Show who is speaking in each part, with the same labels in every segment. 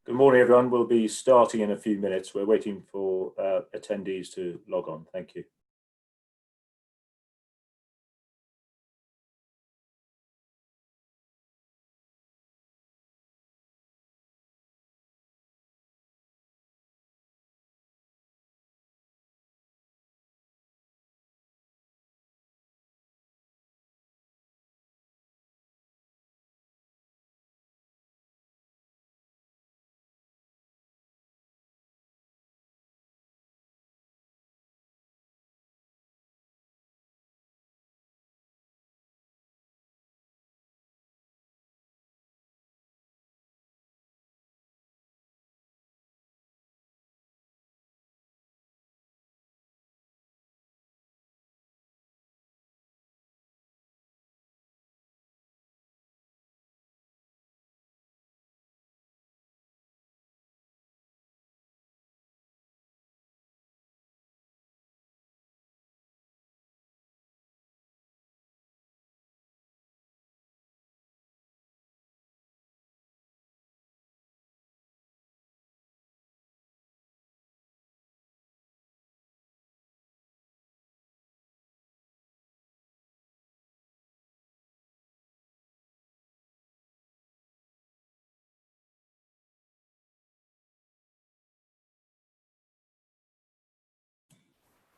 Speaker 1: Good morning, everyone. We'll be starting in a few minutes. We're waiting for attendees to log on. Thank you.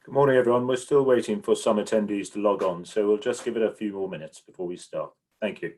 Speaker 1: Good morning, everyone. We're still waiting for some attendees to log on, so we'll just give it a few more minutes before we start. Thank you.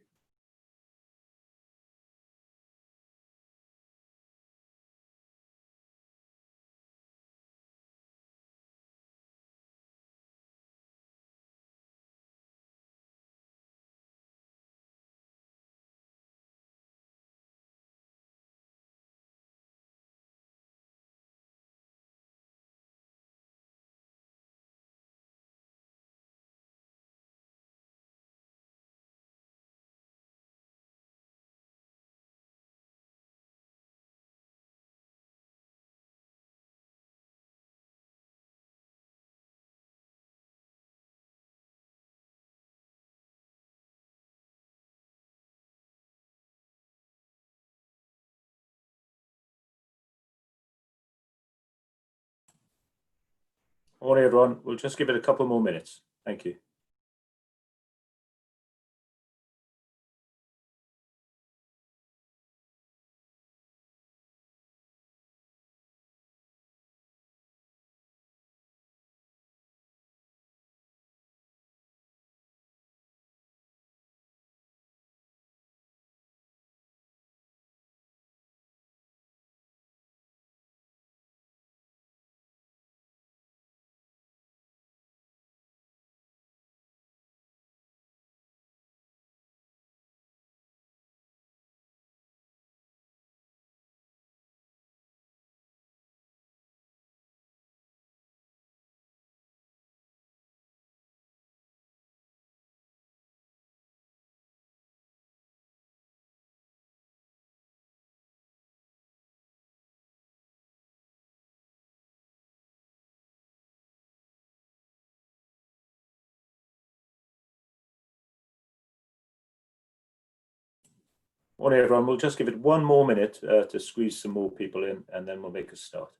Speaker 1: Morning, everyone. We'll just give it a couple more minutes. Thank you. Morning, everyone. We'll just give it one more minute to squeeze some more people in, and then we'll make a start.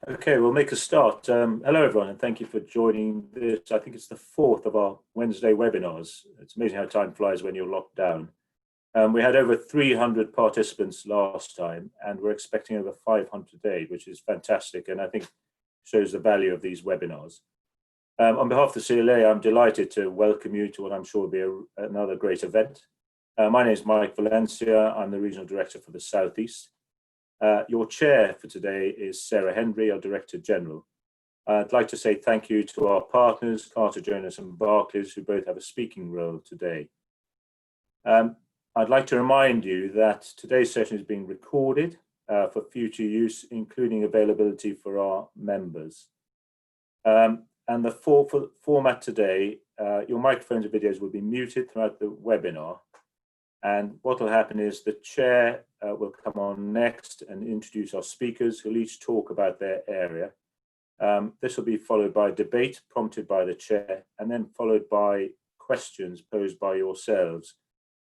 Speaker 1: Okay, we'll make a start. Hello, everyone, and thank you for joining this. I think it's the fourth of our Wednesday webinars. It's amazing how time flies when you're locked down. We had over 300 participants last time, and we're expecting over 500 today, which is fantastic, and I think shows the value of these webinars. On behalf of the CLA, I'm delighted to welcome you to what I'm sure will be another great event. My name is Mike Valencia. I'm the Regional Director for the South East. Your chair for today is Sarah Henry, our Director General. I'd like to say thank you to our partners, Carter Jonas and Barclays, who both have a speaking role today. I'd like to remind you that today's session is being recorded for future use, including availability for our members. And the format today, your microphones and videos will be muted throughout the webinar. And what will happen is the chair will come on next and introduce our speakers who'll each talk about their area. This will be followed by debate prompted by the chair, and then followed by questions posed by yourselves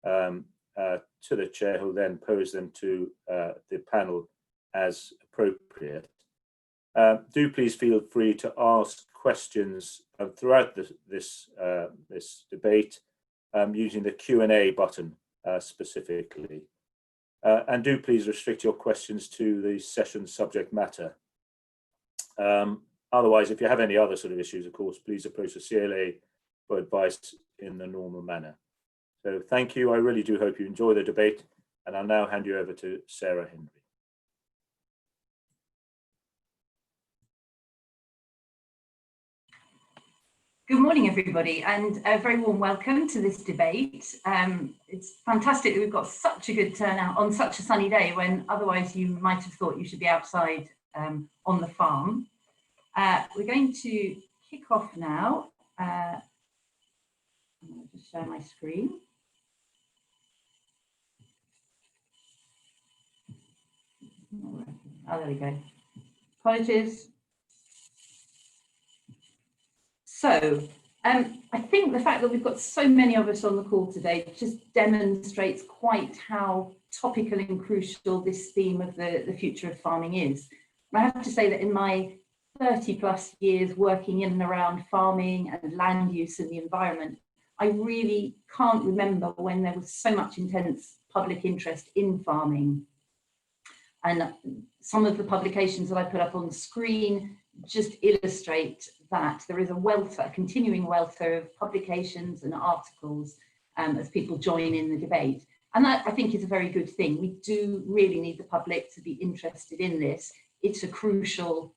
Speaker 1: to the chair, who will then pose them to the panel as appropriate. Do please feel free to ask questions throughout this debate using the Q&A button specifically. And do please restrict your questions to the session subject matter. Otherwise, if you have any other sort of issues, of course, please approach the CLA for advice in the normal manner. So thank you. I really do hope you enjoy the debate, and I'll now hand you over to Sarah Henry.
Speaker 2: Good morning, everybody, and a very warm welcome to this debate. It's fantastic that we've got such a good turnout on such a sunny day, when otherwise you might have thought you should be outside on the farm. We're going to kick off now. I'm going to just share my screen. Oh, there we go. Apologies. So I think the fact that we've got so many of us on the call today just demonstrates quite how topical and crucial this theme of the future of farming is. And I have to say that in my 30+ years working in and around farming and land use and the environment, I really can't remember when there was so much intense public interest in farming. And some of the publications that I put up on the screen just illustrate that there is a continuing welfare of publications and articles as people join in the debate. And that, I think, is a very good thing. We do really need the public to be interested in this. It's a crucial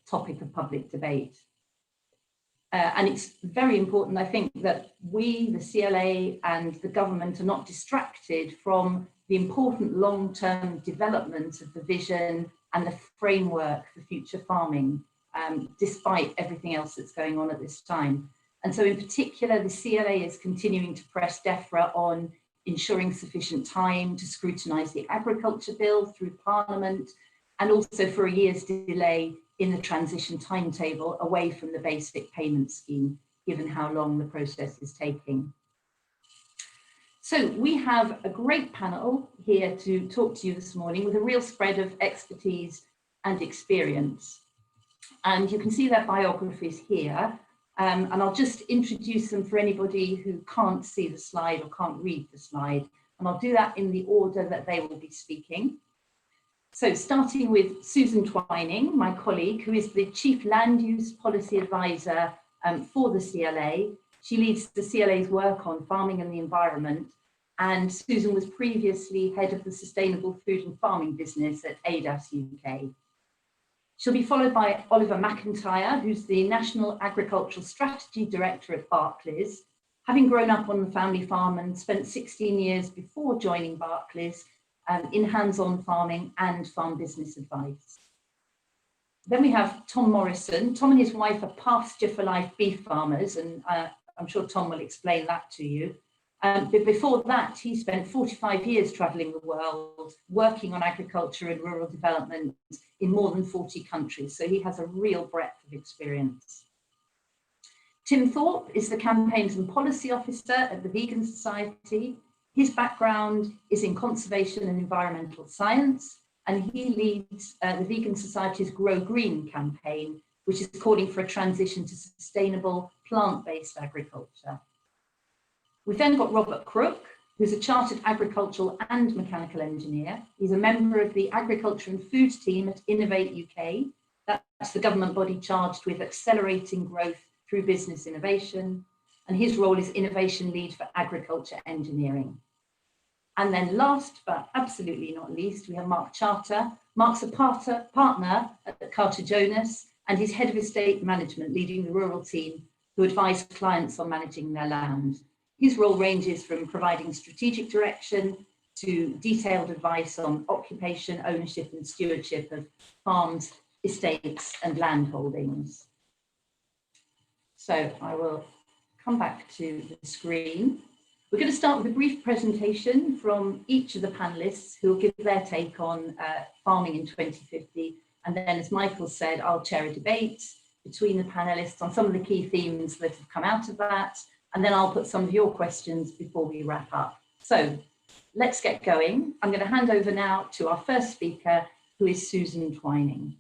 Speaker 2: topic of public debate. And it's very important, I think, that we, the CLA and the government, are not distracted from the important long-term development of the vision and the framework for future farming, despite everything else that's going on at this time. And so in particular, the CLA is continuing to press DEFRA on ensuring sufficient time to scrutinise the agriculture bill through Parliament, and also for a year's delay in the transition timetable away from the basic payment scheme, given how long the process is taking. So we have a great panel here to talk to you this morning with a real spread of expertise and experience. And you can see their biographies here. And I'll just introduce them for anybody who can't see the slide or can't read the slide. And I'll do that in the order that they will be speaking. So starting with Susan Twining, my colleague, who is the Chief Land Use Policy Advisor for the CLA. She leads the CLA's work on farming and the environment. And Susan was previously head of the Sustainable Food and Farming business at ADAS UK. She'll be followed by Oliver McIntyre, who's the National Agricultural Strategy Director at Barclays, having grown up on the family farm and spent 16 years before joining Barclays in hands-on farming and farm business advice. Then we have Tom Morrison. Tom and his wife are pasture for life beef farmers, and I'm sure Tom will explain that to you. But before that, he spent 45 years travelling the world, working on agriculture and rural development in more than 40 countries. So he has a real breadth of experience. Tim Thorpe is the Campaigns and Policy Officer at the Vegan Society. His background is in conservation and environmental science, and he leads the Vegan Society's Grow Green campaign, which is calling for a transition to sustainable plant-based agriculture. We've then got Robert Crook, who's a chartered agricultural and mechanical engineer. He's a member of the Agriculture and Food team at Innovate UK. That's the government body charged with accelerating growth through business innovation, and his role is innovation lead for agriculture engineering. And then last, but absolutely not least, we have Mark Charter. Mark's a partner at Carter Jonas, and he's head of estate management, leading the rural team who advise clients on managing their land. His role ranges from providing strategic direction to detailed advice on occupation, ownership and stewardship of farms, estates and land holdings. So I will come back to the screen. We're going to start with a brief presentation from each of the panelists who will give their take on farming in 2050. And then, as Michael said, I'll chair a debate between the panelists on some of the key themes that have come out of that. And then I'll put some of your questions before we wrap up. So let's get going. I'm going to hand over now to our first speaker, who is Susan Twining.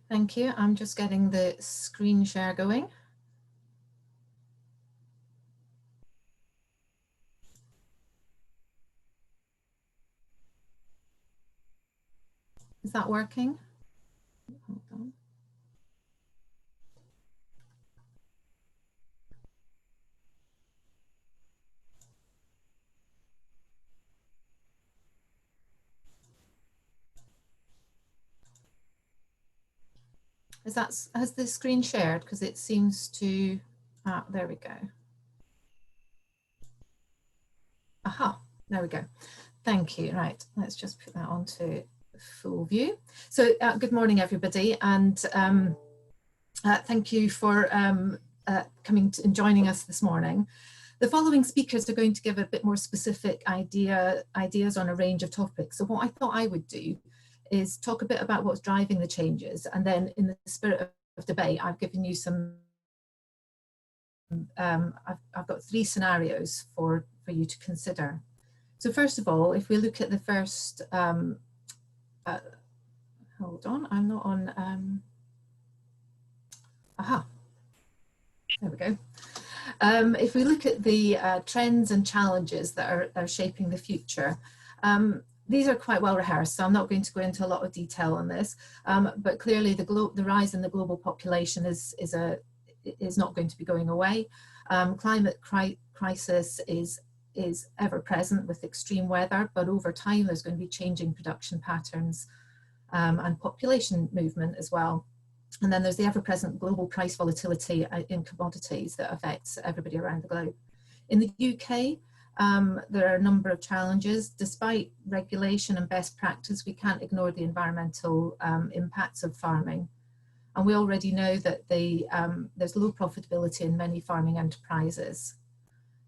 Speaker 3: Thank you. I'm just getting the screen share going. Is that working? Hold on. Has the screen shared? Because it seems to, there we go. Aha, there we go. Thank you. Right, let's just put that onto full view. So good morning, everybody, and thank you for coming and joining us this morning. The following speakers are going to give a bit more specific ideas on a range of topics. So what I thought I would do is talk a bit about what's driving the changes, and then in the spirit of debate, I've given you some, I've got 3 scenarios for you to consider. So first of all, if we look at the first, hold on, I'm not on, aha, there we go. If we look at the trends and challenges that are shaping the future, these are quite well rehearsed, so I'm not going to go into a lot of detail on this, but clearly the rise in the global population is not going to be going away. Climate crisis is ever present with extreme weather, but over time there's going to be changing production patterns and population movement as well. And then there's the ever-present global price volatility in commodities that affects everybody around the globe. In the UK, there are a number of challenges. Despite regulation and best practice, we can't ignore the environmental impacts of farming. And we already know that there's low profitability in many farming enterprises.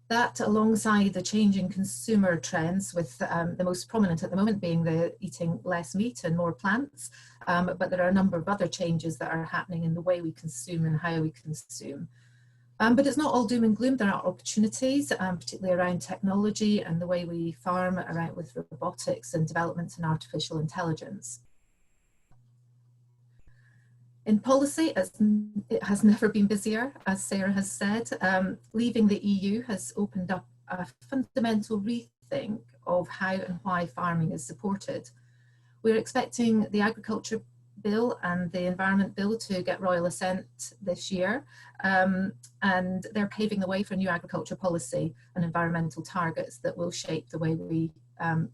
Speaker 3: That, alongside the changing consumer trends, with the most prominent at the moment being the eating less meat and more plants, but there are a number of other changes that are happening in the way we consume and how we consume. But it's not all doom and gloom. There are opportunities, particularly around technology and the way we farm, around with robotics and developments in artificial intelligence. In policy, it has never been busier, as Sarah has said. Leaving the EU has opened up a fundamental rethink of how and why farming is supported. We're expecting the Agriculture Bill and the Environment Bill to get royal assent this year, and they're paving the way for new agriculture policy and environmental targets that will shape the way we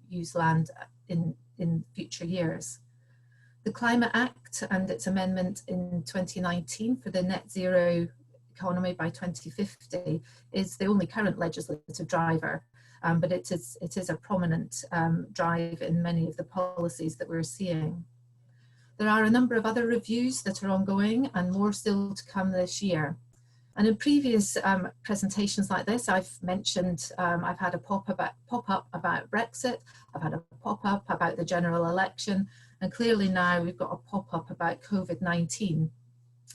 Speaker 3: use land in future years. The Climate Act and its amendment in 2019 for the net zero economy by 2050 is the only current legislative driver, but it is a prominent drive in many of the policies that we're seeing. There are a number of other reviews that are ongoing and more still to come this year. And in previous presentations like this, I've mentioned, I've had a pop-up about Brexit, I've had a pop-up about the general election, and clearly now we've got a pop-up about COVID-19,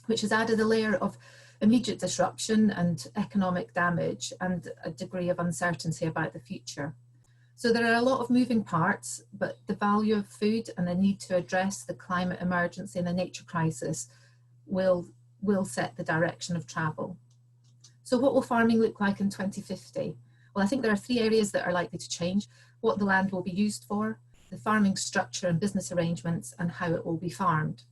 Speaker 3: which has added a layer of immediate disruption and economic damage and a degree of uncertainty about the future. So there are a lot of moving parts, but the value of food and the need to address the climate emergency and the nature crisis will set the direction of travel. So what will farming look like in 2050? Well, I think there are 3 areas that are likely to change: what the land will be used for, the farming structure and business arrangements, and how it will be farmed.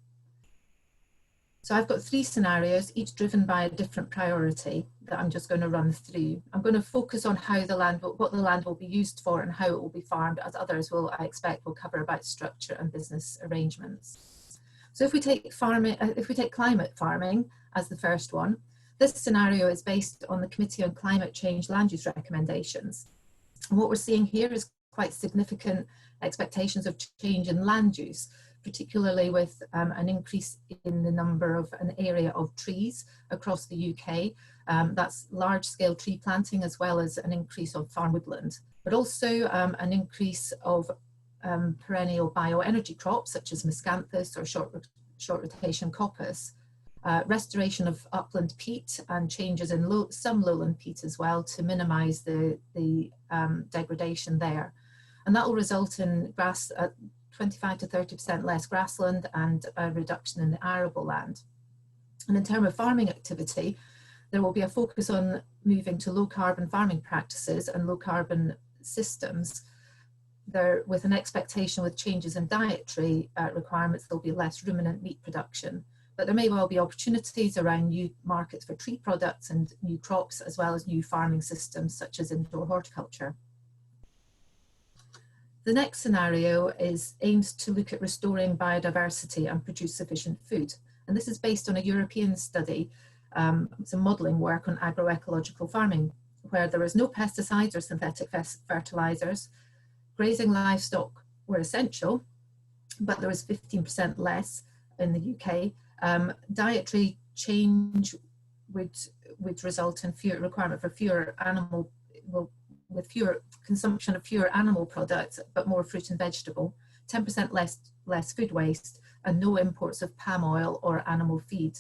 Speaker 3: So I've got 3 scenarios, each driven by a different priority that I'm just going to run through. I'm going to focus on how the land, what the land will be used for and how it will be farmed, as others will, I expect, will cover about structure and business arrangements. So if we take climate farming as the first one, this scenario is based on the Committee on Climate Change land use recommendations. And what we're seeing here is quite significant expectations of change in land use, particularly with an increase in the number of an area of trees across the UK. That's large-scale tree planting, as well as an increase of farm woodland, but also an increase of perennial bioenergy crops such as miscanthus or short rotation coppice, restoration of upland peat, and changes in some lowland peat as well to minimise the degradation there. And that will result in grass 25 to 30% less grassland and a reduction in the arable land. And in terms of farming activity, there will be a focus on moving to low carbon farming practices and low carbon systems. There, with an expectation with changes in dietary requirements, there'll be less ruminant meat production. But there may well be opportunities around new markets for tree products and new crops, as well as new farming systems such as indoor horticulture. The next scenario aims to look at restoring biodiversity and produce sufficient food. And this is based on a European study, some modelling work on agroecological farming, where there was no pesticides or synthetic fertilisers. Grazing livestock were essential, but there was 15% less in the UK. Dietary change would result in fewer requirement for fewer animal, with fewer consumption of fewer animal products, but more fruit and vegetable, 10% less food waste, and no imports of palm oil or animal feed.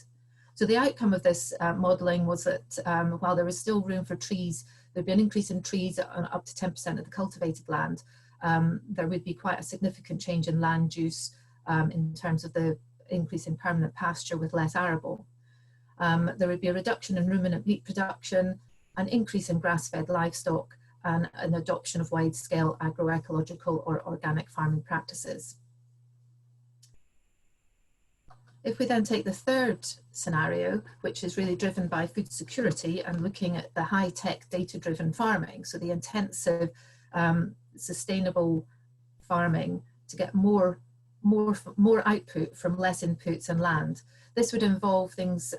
Speaker 3: So the outcome of this modelling was that while there was still room for trees, there'd be an increase in trees on up to 10% of the cultivated land. There would be quite a significant change in land use in terms of the increase in permanent pasture with less arable. There would be a reduction in ruminant meat production, an increase in grass-fed livestock, and an adoption of wide-scale agroecological or organic farming practices. If we then take the third scenario, which is really driven by food security and looking at the high-tech data-driven farming, so the intensive sustainable farming to get more output from less inputs and land. This would involve things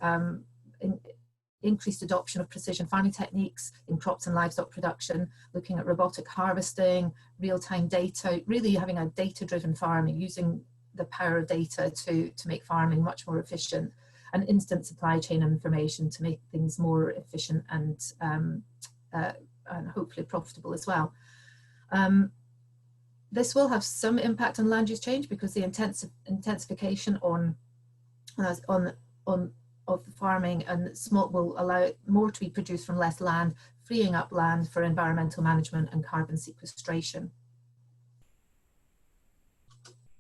Speaker 3: increased adoption of precision farming techniques in crops and livestock production, looking at robotic harvesting, real-time data, really having a data-driven farming, using the power of data to make farming much more efficient, and instant supply chain information to make things more efficient and hopefully profitable as well. This will have some impact on land use change because the intensification of the farming and small will allow more to be produced from less land, freeing up land for environmental management and carbon sequestration.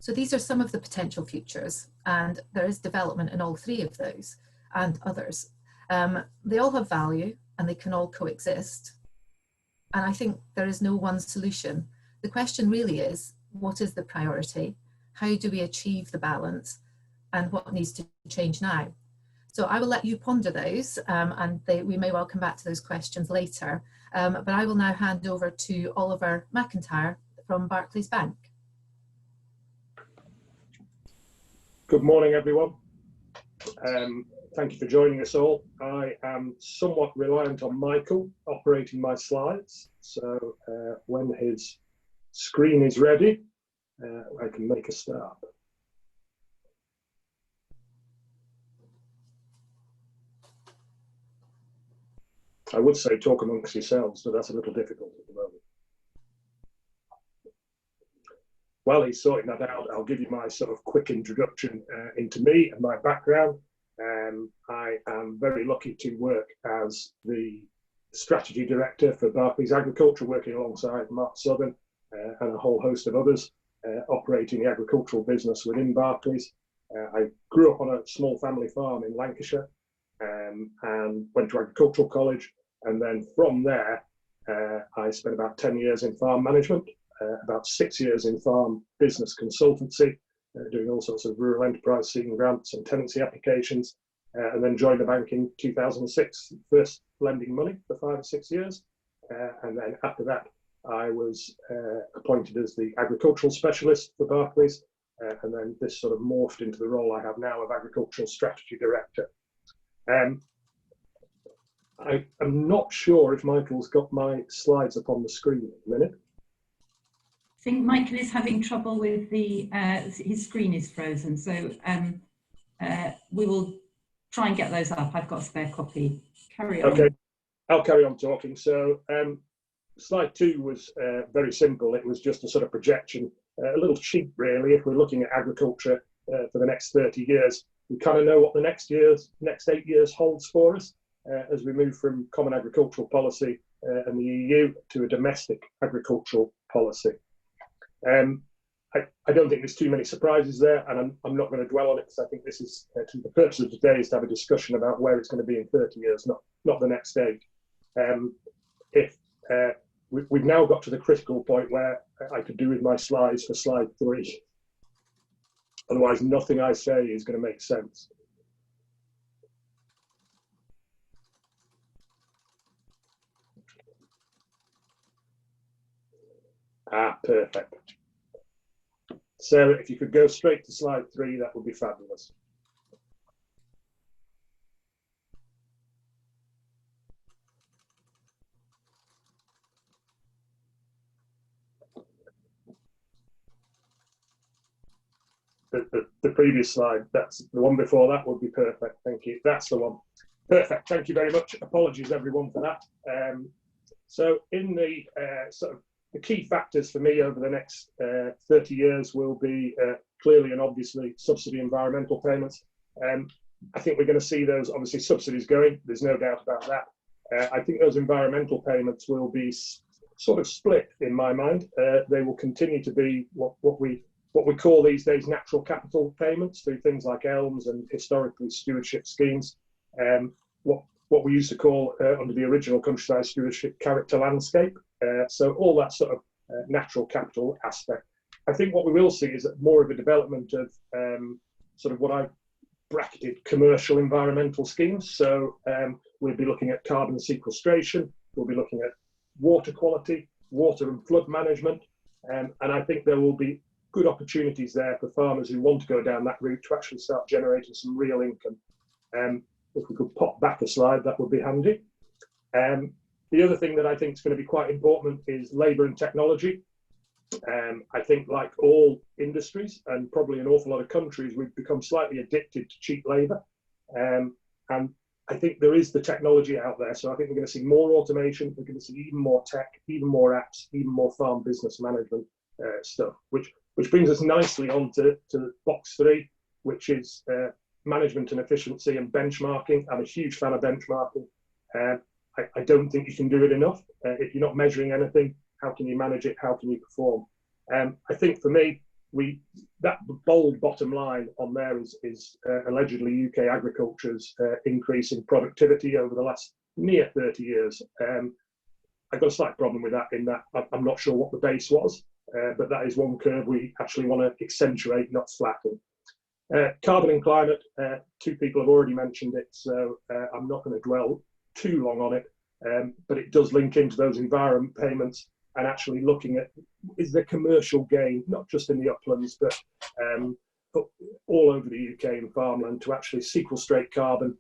Speaker 3: So these are some of the potential futures, and there is development in all 3 of those and others. They all have value and they can all coexist. And I think there is no one solution. The question really is, what is the priority? How do we achieve the balance? And what needs to change now? So I will let you ponder those, and we may well come back to those questions later. But I will now hand over to Oliver McIntyre from Barclays Bank.
Speaker 4: Good morning, everyone. Thank you for joining us all. I am somewhat reliant on Michael operating my slides. So when his screen is ready, I can make a start. I would say talk amongst yourselves, but that's a little difficult at the moment. While he's sorting that out, I'll give you my sort of quick introduction into me and my background. I am very lucky to work as the strategy director for Barclays Agriculture, working alongside Mark Southern and a whole host of others operating the agricultural business within Barclays. I grew up on a small family farm in Lancashire and went to agricultural college. And then from there, I spent about 10 years in farm management about 6 years in farm business consultancy, doing all sorts of rural enterprise seeking grants and tenancy applications, and then joined the bank in 2006, first lending money for 5 or 6 years. And then after that, I was appointed as the agricultural specialist for Barclays, and then this sort of morphed into the role I have now of agricultural strategy director. I am not sure if Michael's got my slides up on the screen at the minute.
Speaker 2: I think Michael is having trouble with the, his screen is frozen, so we will try and get those up. I've got a spare copy. Carry on.
Speaker 4: Okay, I'll carry on talking. So slide 2 was very simple. It was just a sort of projection, a little cheap really. If we're looking at agriculture for the next 30 years, we kind of know what the next 8 years holds for us as we move from common agricultural policy and the EU to a domestic agricultural policy. I don't think there's too many surprises there, and I'm not going to dwell on it because I think this is the purpose of today is to have a discussion about where it's going to be in 30 years, not the next 8. We've now got to the critical point where I could do with my slides for slide 3. Otherwise, nothing I say is going to make sense. Perfect. So if you could go straight to slide 3, that would be fabulous. The previous slide, that's the one before that would be perfect. Thank you. That's the one. Perfect. Thank you very much. Apologies everyone for that. So in the sort of the key factors for me over the next 30 years will be clearly and obviously subsidy environmental payments. I think we're going to see those obviously subsidies going. There's no doubt about that. I think those environmental payments will be sort of split in my mind. They will continue to be what we call these days natural capital payments through things like ELMS and historically stewardship schemes. What we used to call under the original countryside stewardship character landscape. So all that sort of natural capital aspect. I think what we will see is more of a development of sort of what I bracketed commercial environmental schemes. So we'll be looking at carbon sequestration, we'll be looking at water quality, water and flood management, and I think there will be good opportunities there for farmers who want to go down that route to actually start generating some real income. If we could pop back a slide, that would be handy. The other thing that I think is going to be quite important is labour and technology. I think like all industries and probably an awful lot of countries, we've become slightly addicted to cheap labour. And I think there is the technology out there. So I think we're going to see more automation, we're going to see even more tech, even more apps, even more farm business management stuff, which brings us nicely on to box 3, which is management and efficiency and benchmarking. I'm a huge fan of benchmarking. I don't think you can do it enough. If you're not measuring anything, how can you manage it? How can you perform? I think for me, that bold bottom line on there is allegedly UK agriculture's increase in productivity over the last near 30 years. I've got a slight problem with that in that I'm not sure what the base was, but that is one curve we actually want to accentuate, not flatten. Carbon and climate, 2 people have already mentioned it, so I'm not going to dwell too long on it, but it does link into those environment payments and actually looking at, is there commercial gain, not just in the uplands, but all over the UK and farmland to actually sequestrate carbon,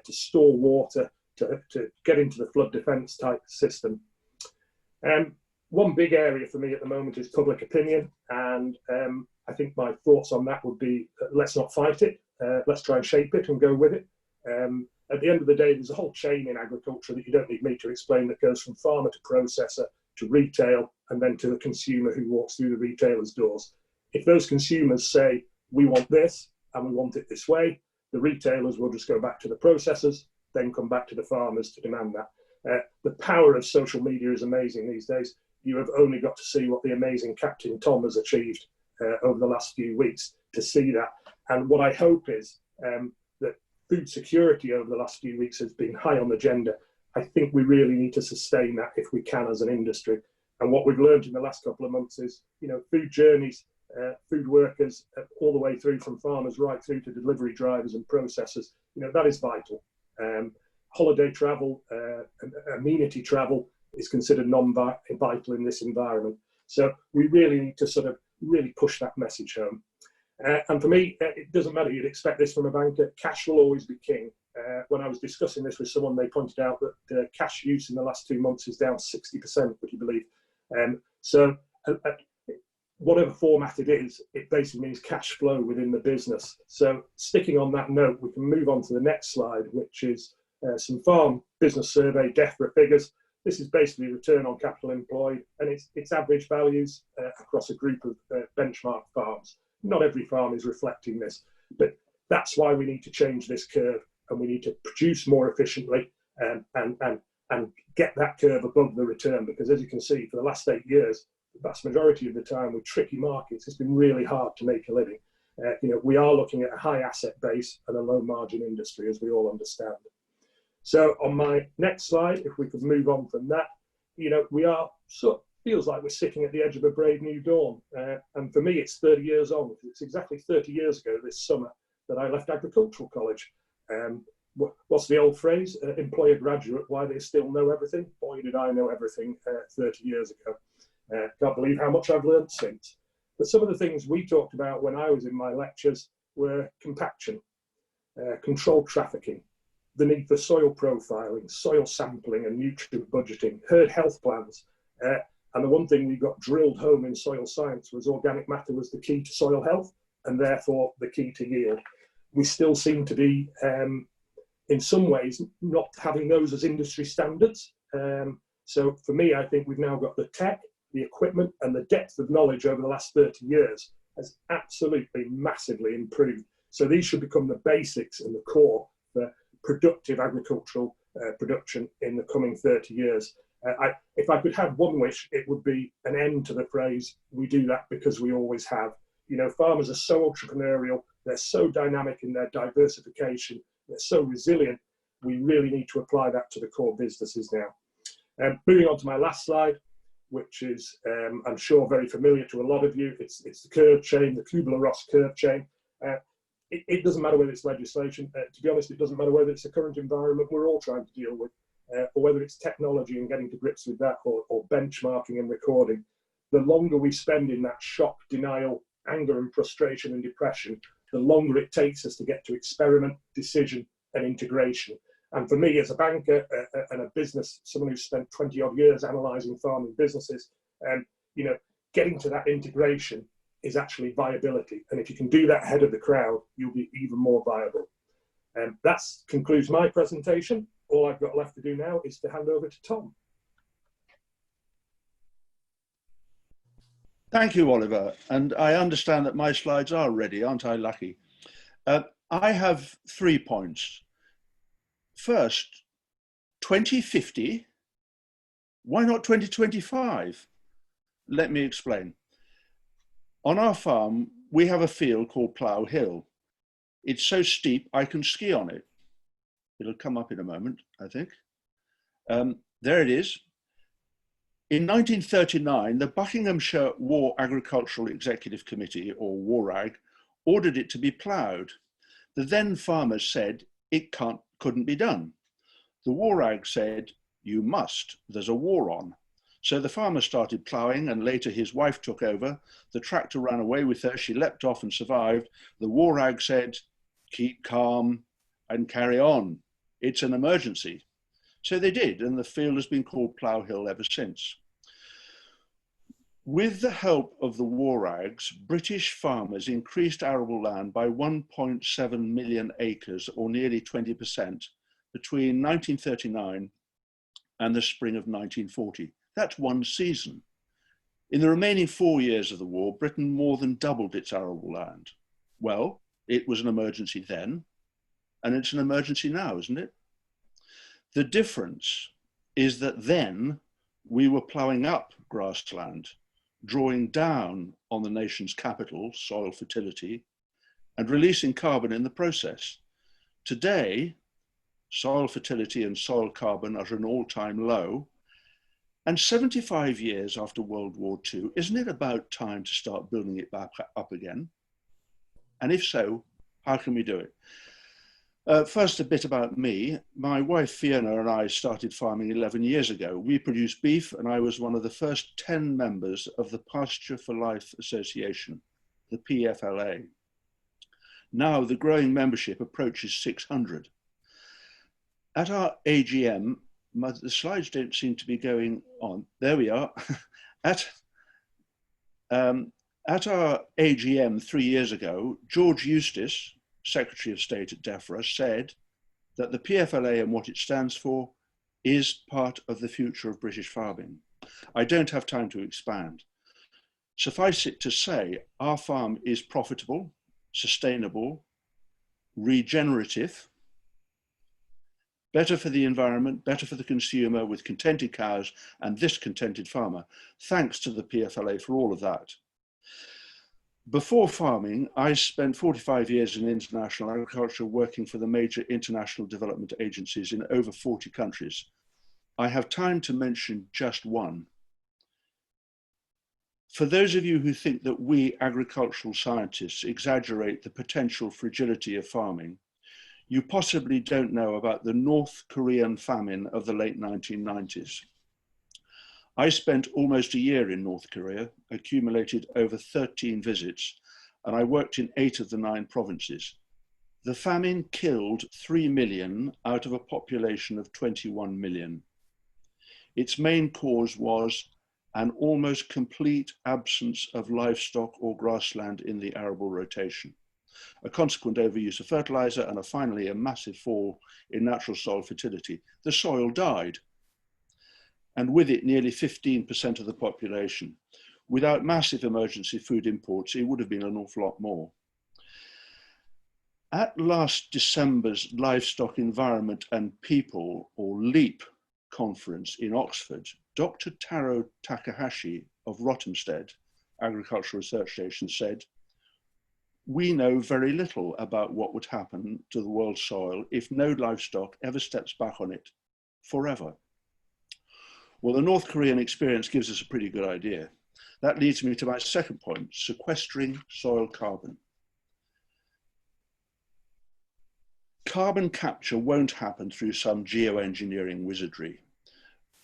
Speaker 4: to store water, to get into the flood defence type system. One big area for me at the moment is public opinion, and I think my thoughts on that would be, let's not fight it, let's try and shape it and go with it. At the end of the day, there's a whole chain in agriculture that you don't need me to explain that goes from farmer to processor to retail and then to the consumer who walks through the retailer's doors. If those consumers say, we want this and we want it this way, the retailers will just go back to the processors, then come back to the farmers to demand that. The power of social media is amazing these days. You have only got to see what the amazing Captain Tom has achieved over the last few weeks to see that. And what I hope is that food security over the last few weeks has been high on the agenda. I think we really need to sustain that if we can as an industry. And what we've learned in the last couple of months is, you know, food journeys, food workers, all the way through from farmers right through to delivery drivers and processors, you know, that is vital. Holiday travel, amenity travel is considered non-vital in this environment. So we really need to sort of really push that message home. And for me, it doesn't matter, you'd expect this from a banker, cash will always be king. When I was discussing this with someone, they pointed out that cash use in the last 2 months is down 60%, would you believe? So whatever format it is, it basically means cash flow within the business. So sticking on that note, we can move on to the next slide, which is some farm business survey DEFRA figures. This is basically return on capital employed, and it's average values across a group of benchmark farms. Not every farm is reflecting this, but that's why we need to change this curve, and we need to produce more efficiently and get that curve above the return, because as you can see, for the last 8 years, the vast majority of the time with tricky markets, it's been really hard to make a living. You know, we are looking at a high asset base and a low margin industry, as we all understand. So on my next slide, if we could move on from that, you know, we are feels like we're sitting at the edge of a brave new dawn. And for me, it's 30 years on. It's exactly 30 years ago this summer that I left Agroecological College. What's the old phrase? Employ a graduate while they still know everything. Boy, did I know everything 30 years ago. Can't believe how much I've learned since. But some of the things we talked about when I was in my lectures were compaction, controlled trafficking, the need for soil profiling, soil sampling and nutrient budgeting, herd health plans. And the one thing we got drilled home in soil science was organic matter was the key to soil health and therefore the key to yield. We still seem to be, in some ways, not having those as industry standards. So for me, I think we've now got the tech, the equipment and the depth of knowledge over the last 30 years has absolutely massively improved. So these should become the basics and the core for productive agricultural production in the coming 30 years. If I could have one wish, it would be an end to the phrase, we do that because we always have. You know, farmers are so entrepreneurial, they're so dynamic in their diversification, they're so resilient, we really need to apply that to the core businesses now. Moving on to my last slide, which is, I'm sure, very familiar to a lot of you. It's the curve chain, the Kubler-Ross curve chain. It doesn't matter whether it's legislation. To be honest, it doesn't matter whether it's the current environment we're all trying to deal with, or whether it's technology and getting to grips with that, or benchmarking and recording. The longer we spend in that shock, denial, anger and frustration and depression, the longer it takes us to get to experiment, decision and integration. And for me, as a banker and a business, someone who's spent 20 odd years analysing farming businesses, you know, getting to that integration is actually viability. And if you can do that ahead of the crowd, you'll be even more viable. That concludes my presentation. All I've got left to do now is to hand over to Tom.
Speaker 5: Thank you, Oliver. And I understand that my slides are ready, aren't I lucky? I have 3 points. First, 2050, why not 2025? Let me explain. On our farm, we have a field called Plough Hill. It's so steep, I can ski on it. It'll come up in a moment, I think. There it is. In 1939, the Buckinghamshire War Agricultural Executive Committee, or WARAG, ordered it to be ploughed. The then farmers said it couldn't be done. The WARAG said, you must, there's a war on. So the farmer started ploughing, and later his wife took over. The tractor ran away with her, she leapt off and survived. The WARAG said, keep calm and carry on. It's an emergency. So they did, and the field has been called Plough Hill ever since. With the help of the WARAGs, British farmers increased arable land by 1.7 million acres, or nearly 20%, between 1939 and the spring of 1940. That's one season. In the remaining 4 years of the war, Britain more than doubled its arable land. Well, it was an emergency then, and it's an emergency now, isn't it? The difference is that then we were ploughing up grassland, drawing down on the nation's capital, soil fertility, and releasing carbon in the process. Today, soil fertility and soil carbon are at an all-time low, And 75 years after World War II, isn't it about time to start building it back up again? And if so, how can we do it? First, a bit about me. My wife Fiona and I started farming 11 years ago. We produce beef, and I was one of the first 10 members of the Pasture for Life Association, the PFLA. Now the growing membership approaches 600. At our AGM, the slides don't seem to be going on. There we are. At our AGM 3 years ago, George Eustace, Secretary of State at DEFRA, said that the PFLA and what it stands for is part of the future of British farming. I don't have time to expand. Suffice it to say, our farm is profitable, sustainable, regenerative, better for the environment, better for the consumer, with contented cows and this contented farmer. Thanks to the PFLA for all of that. Before farming, I spent 45 years in international agriculture, working for the major international development agencies in over 40 countries. I have time to mention just one. For those of you who think that we agricultural scientists exaggerate the potential fragility of farming, you possibly don't know about the North Korean famine of the late 1990s. I spent almost a year in North Korea, accumulated over 13 visits, and I worked in 8 of the 9 provinces. The famine killed 3 million out of a population of 21 million. Its main cause was an almost complete absence of livestock or grassland in the arable rotation, a consequent overuse of fertilizer, and finally a massive fall in natural soil fertility. The soil died, and with it nearly 15% of the population. Without massive emergency food imports, it would have been an awful lot more. At last December's Livestock, Environment and People, or LEAP, conference in Oxford, Dr. Taro Takahashi of Rothamsted Agricultural Research Station said, "We know very little about what would happen to the world's soil if no livestock ever steps back on it forever." Well, the North Korean experience gives us a pretty good idea. That leads me to my second point, sequestering soil carbon. Carbon capture won't happen through some geoengineering wizardry.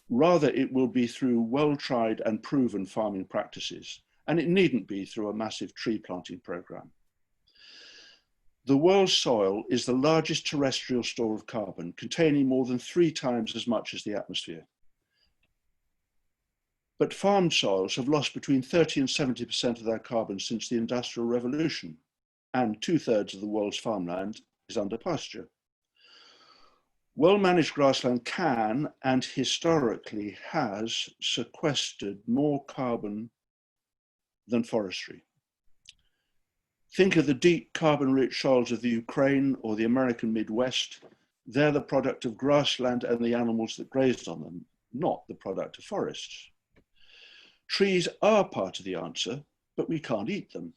Speaker 5: Rather, it will be through well-tried and proven farming practices, and it needn't be through a massive tree planting program. The world's soil is the largest terrestrial store of carbon, containing more than 3 times as much as the atmosphere. But farmed soils have lost between 30 and 70% of their carbon since the Industrial Revolution, and 2/3 of the world's farmland is under pasture. Well-managed grassland can, and historically has, sequestered more carbon than forestry. Think of the deep carbon-rich soils of the Ukraine or the American Midwest. They're the product of grassland and the animals that grazed on them, not the product of forests. Trees are part of the answer, but we can't eat them.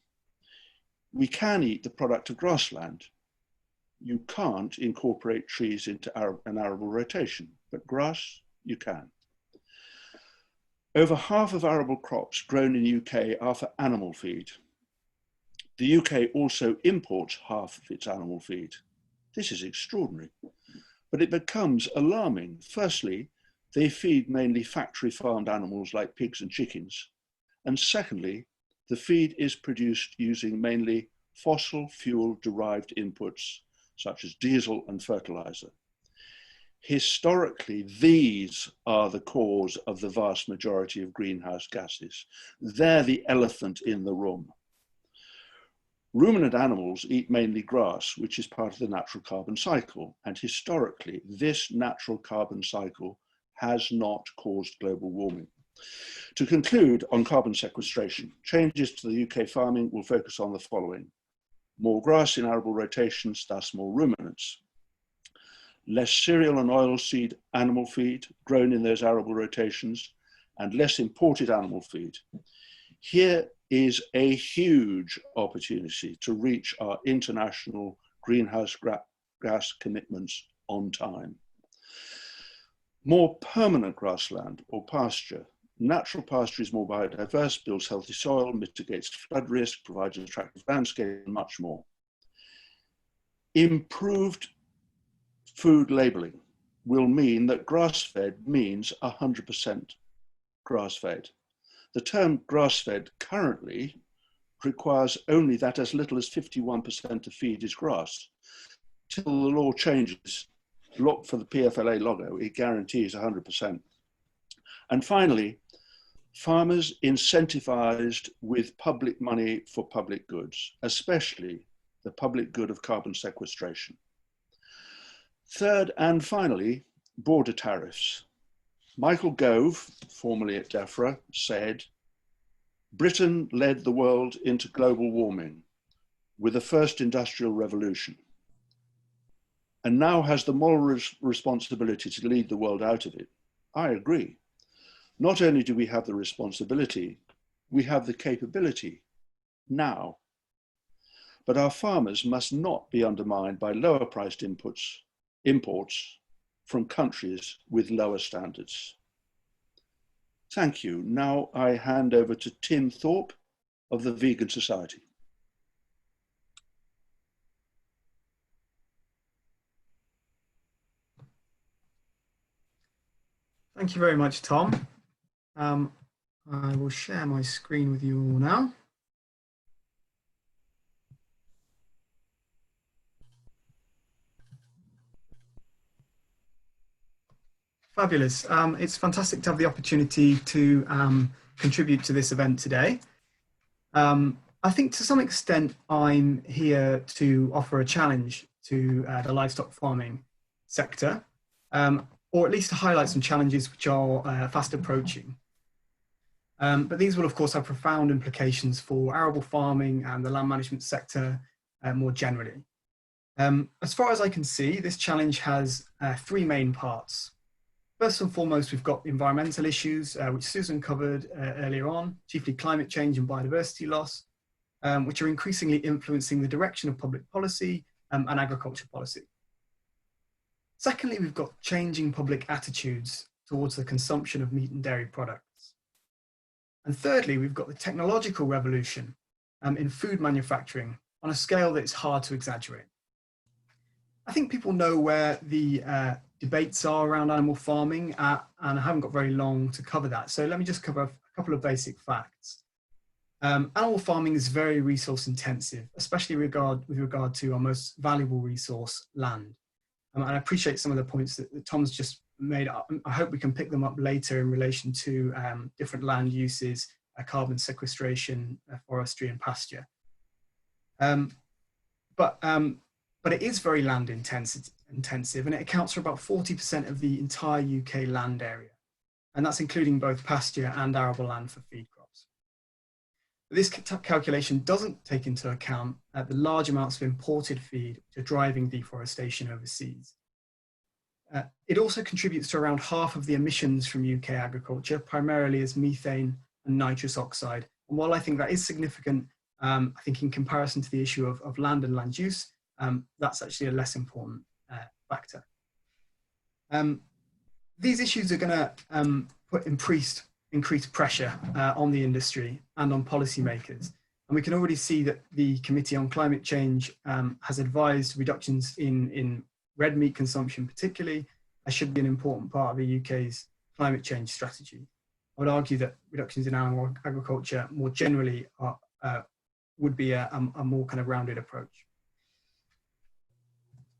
Speaker 5: We can eat the product of grassland. You can't incorporate trees into an arable rotation, but grass, you can. Over half of arable crops grown in the UK are for animal feed. The UK also imports half of its animal feed. This is extraordinary, but it becomes alarming. Firstly, they feed mainly factory farmed animals like pigs and chickens. And secondly, the feed is produced using mainly fossil fuel derived inputs, such as diesel and fertilizer. Historically, these are the cause of the vast majority of greenhouse gases. They're the elephant in the room. Ruminant animals eat mainly grass, which is part of the natural carbon cycle. And historically, this natural carbon cycle has not caused global warming. To conclude on carbon sequestration, changes to the UK farming will focus on the following: more grass in arable rotations, thus more ruminants; less cereal and oilseed animal feed grown in those arable rotations, and less imported animal feed. Here is a huge opportunity to reach our international greenhouse gas commitments on time. more permanent grassland or pasture. Natural pasture is more biodiverse, builds healthy soil, mitigates flood risk, provides an attractive landscape, and much more. Improved food labelling will mean that grass-fed means 100% grass-fed. The term grass-fed currently requires only that as little as 51% of feed is grass. Till the law changes, look for the PFLA logo, it guarantees 100%. And finally, farmers incentivized with public money for public goods, especially the public good of carbon sequestration. Third and finally, border tariffs. Michael Gove, formerly at DEFRA, said, Britain led the world into global warming with the first industrial revolution, and now has the moral responsibility to lead the world out of it. I agree. Not only do we have the responsibility, we have the capability now. But our farmers must not be undermined by lower priced imports from countries with lower standards. Thank you. Now I hand over to Tim Thorpe of the Vegan Society.
Speaker 6: Thank you very much, Tom. I will share my screen with you all now. Fabulous. It's fantastic to have the opportunity to contribute to this event today. I think to some extent I'm here to offer a challenge to the livestock farming sector, or at least to highlight some challenges which are fast approaching. But these will of course have profound implications for arable farming and the land management sector more generally. As far as I can see, this challenge has three main parts. First and foremost, we've got environmental issues, which Susan covered earlier on, chiefly climate change and biodiversity loss, which are increasingly influencing the direction of public policy and agriculture policy. Secondly, we've got changing public attitudes towards the consumption of meat and dairy products. And thirdly, we've got the technological revolution in food manufacturing on a scale that's hard to exaggerate. I think people know where the debates are around animal farming, and I haven't got very long to cover that. So let me just cover a couple of basic facts. Animal farming is very resource intensive, especially with regard to our most valuable resource, land. And I appreciate some of the points that Tom's just made up. I hope we can pick them up later in relation to different land uses, carbon sequestration, forestry and pasture. But it is very land intensive, and it accounts for about 40% of the entire UK land area. And that's including both pasture and arable land for feed crops. This calculation doesn't take into account the large amounts of imported feed which are driving deforestation overseas. It also contributes to around half of the emissions from UK agriculture, primarily as methane and nitrous oxide. And while I think that is significant, I think in comparison to the issue of land and land use, that's actually a less important factor. These issues are going to put increased pressure on the industry and on policymakers. And we can already see that the Committee on Climate Change has advised reductions in red meat consumption particularly should be an important part of the UK's climate change strategy. I would argue that reductions in animal agriculture more generally would be a more kind of rounded approach.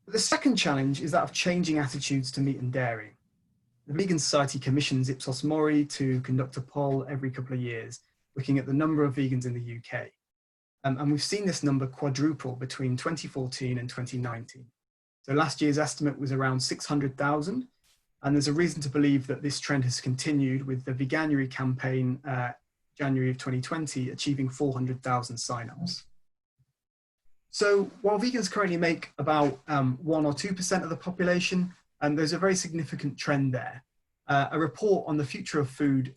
Speaker 6: But the second challenge is that of changing attitudes to meat and dairy. The Vegan Society commissions Ipsos Mori to conduct a poll every couple of years, looking at the number of vegans in the UK. And we've seen this number quadruple between 2014 and 2019. So last year's estimate was around 600,000. And there's a reason to believe that this trend has continued with the Veganuary campaign, January of 2020, achieving 400,000 signups. So while vegans currently make about 1 or 2% of the population, there's a very significant trend there. A report on the future of food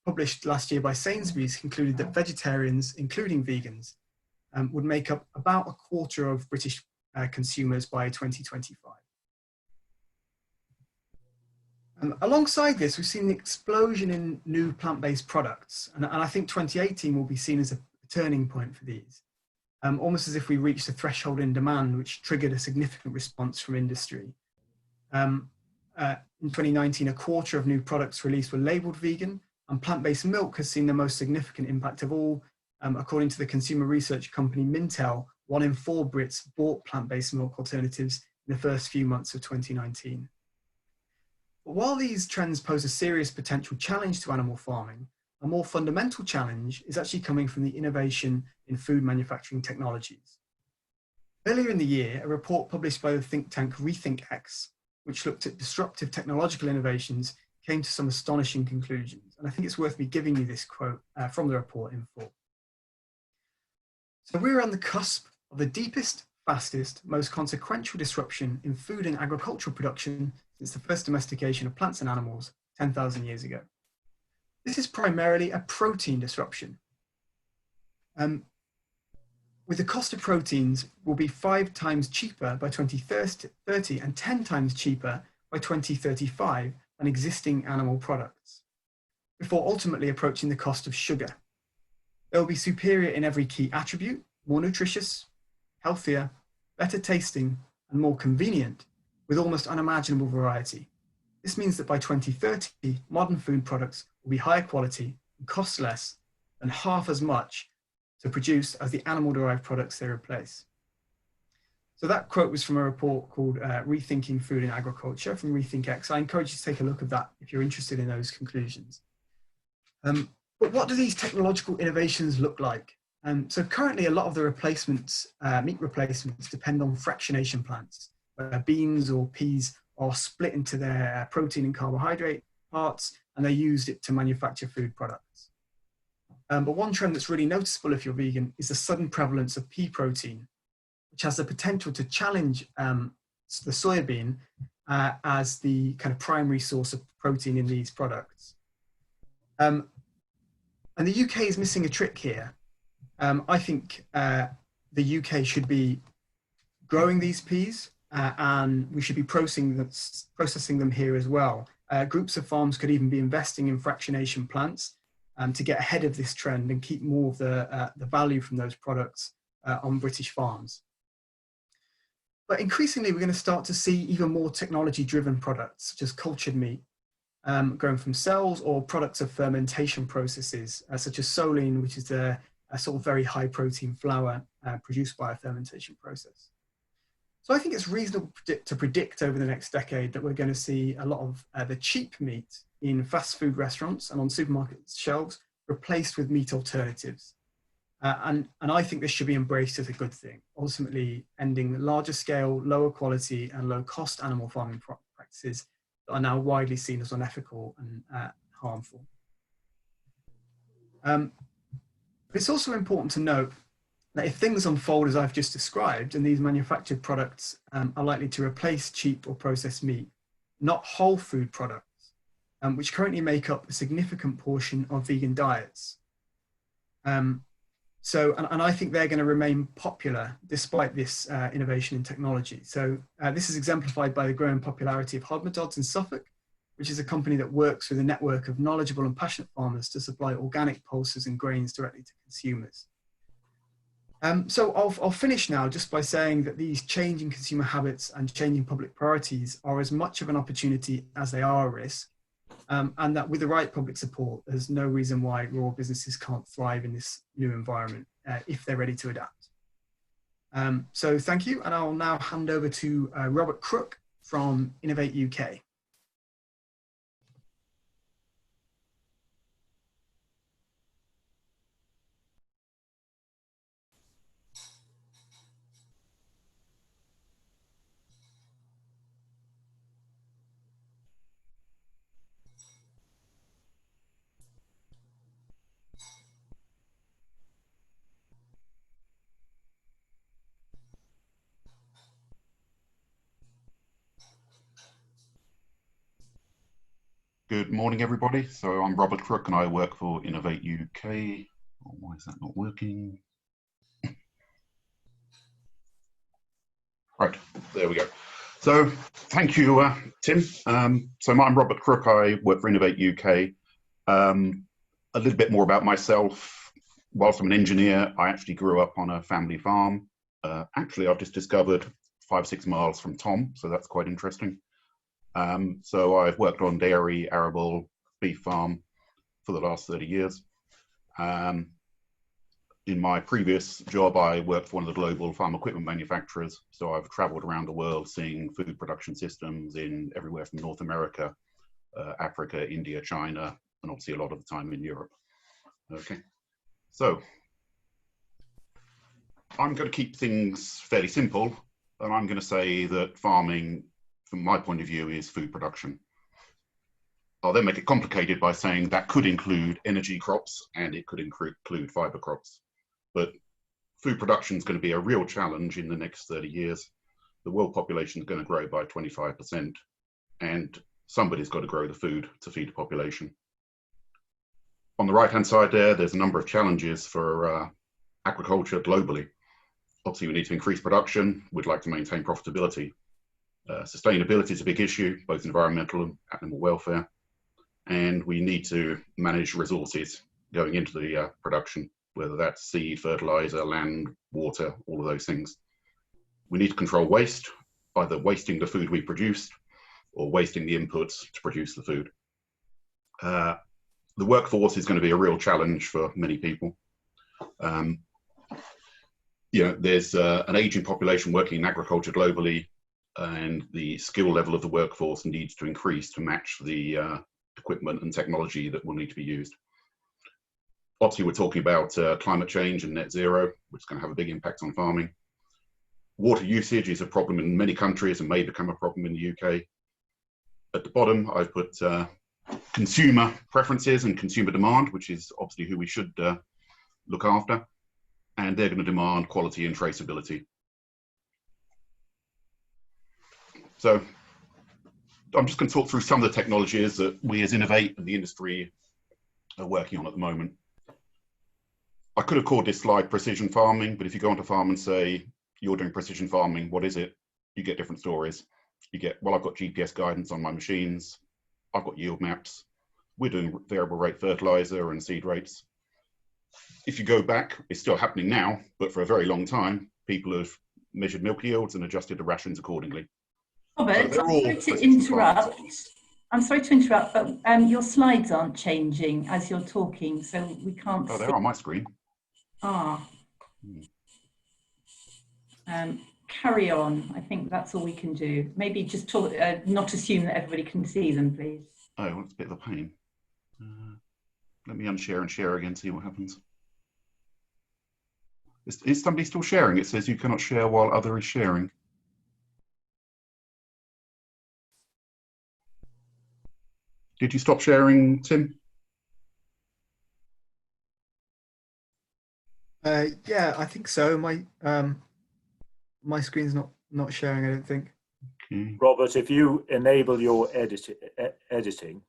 Speaker 6: published last year by Sainsbury's concluded that vegetarians, including vegans, would make up about a quarter of British consumers by 2025. Alongside this, we've seen the explosion in new plant-based products, and I think 2018 will be seen as a turning point for these, almost as if we reached a threshold in demand, which triggered a significant response from industry. In 2019, a quarter of new products released were labelled vegan, and plant-based milk has seen the most significant impact of all. According to the consumer research company Mintel, 1 in 4 Brits bought plant-based milk alternatives in the first few months of 2019. But while these trends pose a serious potential challenge to animal farming, a more fundamental challenge is actually coming from the innovation in food manufacturing technologies. Earlier in the year, a report published by the think tank RethinkX, which looked at disruptive technological innovations, came to some astonishing conclusions. And I think it's worth me giving you this quote from the report in full. So we're on the cusp of the deepest, fastest, most consequential disruption in food and agricultural production since the first domestication of plants and animals 10,000 years ago. This is primarily a protein disruption. With the cost of proteins will be 5 times cheaper by 2030 and 10 times cheaper by 2035 than existing animal products, before ultimately approaching the cost of sugar. They will be superior in every key attribute, more nutritious, healthier, better tasting, and more convenient, with almost unimaginable variety. This means that by 2030, modern food products will be higher quality and cost less than half as much to produce as the animal-derived products they replace. So that quote was from a report called Rethinking Food in Agriculture from RethinkX. I encourage you to take a look at that if you're interested in those conclusions. But what do these technological innovations look like? So currently a lot of the replacements, meat replacements, depend on fractionation plants, where beans or peas are split into their protein and carbohydrate parts, and they use it to manufacture food products. But one trend that's really noticeable if you're vegan is the sudden prevalence of pea protein, which has the potential to challenge the soybean as the kind of primary source of protein in these products. And the UK is missing a trick here. I think the UK should be growing these peas and we should be processing them here as well. Groups of farms could even be investing in fractionation plants to get ahead of this trend and keep more of the value from those products on British farms. But increasingly, we're going to start to see even more technology-driven products, such as cultured meat, grown from cells, or products of fermentation processes, such as soline, which is a sort of very high protein flour produced by a fermentation process. So I think it's reasonable to predict over the next decade that we're going to see a lot of the cheap meat in fast food restaurants and on supermarket shelves replaced with meat alternatives. And I think this should be embraced as a good thing, ultimately ending the larger scale, lower quality and low cost animal farming practices that are now widely seen as unethical and harmful. But it's also important to note that if things unfold as I've just described, and these manufactured products are likely to replace cheap or processed meat, not whole food products, which currently make up a significant portion of vegan diets. And I think they're going to remain popular despite this innovation in technology. So this is exemplified by the growing popularity of Hodmedod's in Suffolk, which is a company that works with a network of knowledgeable and passionate farmers to supply organic pulses and grains directly to consumers. So I'll finish now just by saying that these changing consumer habits and changing public priorities are as much of an opportunity as they are a risk. And that with the right public support, there's no reason why rural businesses can't thrive in this new environment if they're ready to adapt. So thank you, and I'll now hand over to Robert Crook from Innovate UK.
Speaker 7: Good morning, everybody. So I'm Robert Crook and I work for Innovate UK. Oh, why is that not working? Right, there we go. So thank you, Tim. So I'm Robert Crook. I work for Innovate UK. A little bit more about myself. Whilst I'm an engineer, I actually grew up on a family farm. Actually, I've just discovered 5-6 miles from Tom, so that's quite interesting. So I've worked on dairy, arable, beef farm for the last 30 years. In my previous job, I worked for one of the global farm equipment manufacturers. So I've traveled around the world seeing food production systems in everywhere from North America, Africa, India, China, and obviously a lot of the time in Europe. Okay, so I'm going to keep things fairly simple, and I'm going to say that farming, from my point of view, is food production. I'll then make it complicated by saying that could include energy crops and it could include fiber crops. But food production is going to be a real challenge in the next 30 years. The world population is going to grow by 25%, and somebody's got to grow the food to feed the population. On the right-hand side there's a number of challenges for agriculture globally. Obviously, we need to increase production. We'd like to maintain profitability. Sustainability is a big issue, both environmental and animal welfare. And we need to manage resources going into the production, whether that's seed, fertilizer, land, water, all of those things. We need to control waste, either wasting the food we produced or wasting the inputs to produce the food. The workforce is going to be a real challenge for many people. There's an aging population working in agriculture globally, and the skill level of the workforce needs to increase to match the equipment and technology that will need to be used. Obviously, we're talking about climate change and net zero, which is going to have a big impact on farming. Water usage is a problem in many countries and may become a problem in the UK. At the bottom, I've put consumer preferences and consumer demand, which is obviously who we should look after. And they're going to demand quality and traceability. So I'm just going to talk through some of the technologies that we as Innovate and the industry are working on at the moment. I could have called this slide precision farming, but if you go onto farm and say, you're doing precision farming, what is it? You get different stories. You get, well, I've got GPS guidance on my machines. I've got yield maps. We're doing variable rate fertilizer and seed rates. If you go back, it's still happening now, but for a very long time, people have measured milk yields and adjusted the rations accordingly.
Speaker 2: Robert,
Speaker 7: So
Speaker 2: I'm sorry to interrupt. I'm sorry to interrupt, but your slides aren't changing as you're talking, so we can't see.
Speaker 7: Oh, they're on my screen.
Speaker 2: Ah. Carry on. I think that's all we can do. Maybe just talk, not assume that everybody can see them, please.
Speaker 7: Oh, well, it's a bit of a pain. Let me unshare and share again, see what happens. Is somebody still sharing? It says you cannot share while other is sharing. Did you stop sharing, Tim?
Speaker 6: Yeah, I think so. My screen's not sharing, I don't think.
Speaker 7: Okay.
Speaker 1: Robert, if you enable your editing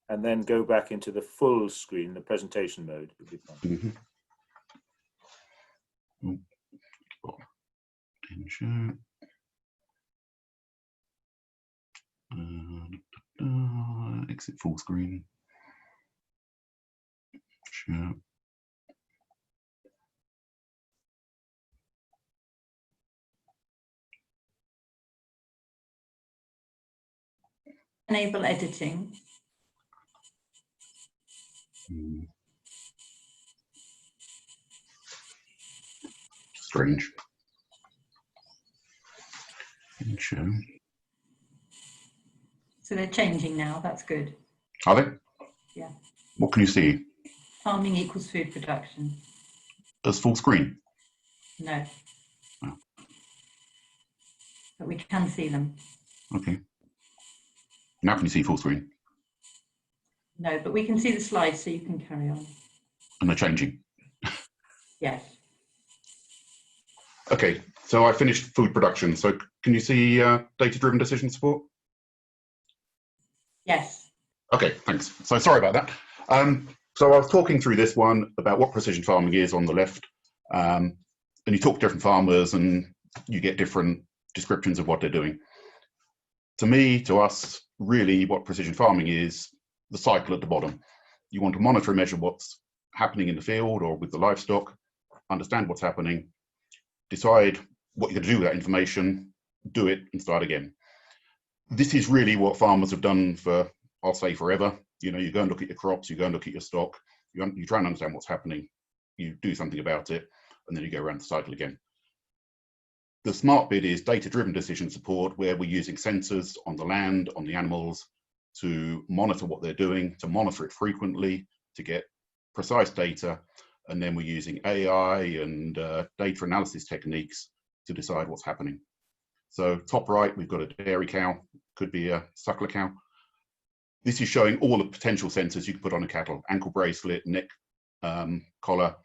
Speaker 1: and then go back into the full screen, the presentation mode, would be fine.
Speaker 7: Exit full screen. Share.
Speaker 2: Enable editing.
Speaker 7: Strange. Show.
Speaker 2: So they're changing now. That's good.
Speaker 7: Are they?
Speaker 2: Yeah.
Speaker 7: What can you see?
Speaker 2: Farming equals food production.
Speaker 7: As full screen?
Speaker 2: No.
Speaker 7: Oh.
Speaker 2: But we can see them.
Speaker 7: Okay. Now can you see full screen?
Speaker 2: No, but we can see the slides, so you can carry on.
Speaker 7: And they're changing?
Speaker 2: Yes.
Speaker 7: Okay, so I finished food production. So can you see data-driven decision support?
Speaker 2: Yes.
Speaker 7: Okay, thanks. So sorry about that. So I was talking through this one about what precision farming is on the left. And you talk to different farmers and you get different descriptions of what they're doing. To me, to us, really what precision farming is, the cycle at the bottom. You want to monitor and measure what's happening in the field or with the livestock, understand what's happening, decide what you're going to do with that information, do it and start again. This is really what farmers have done for, I'll say, forever. You know, you go and look at your crops, you go and look at your stock, you try and understand what's happening, you do something about it, and then you go around the cycle again. The smart bit is data-driven decision support, where we're using sensors on the land, on the animals, to monitor what they're doing, to monitor it frequently, to get precise data, and then we're using AI and data analysis techniques to decide what's happening. So top right, we've got a dairy cow, could be a suckler cow. This is showing all the potential sensors you can put on a cattle: ankle bracelet, neck collar,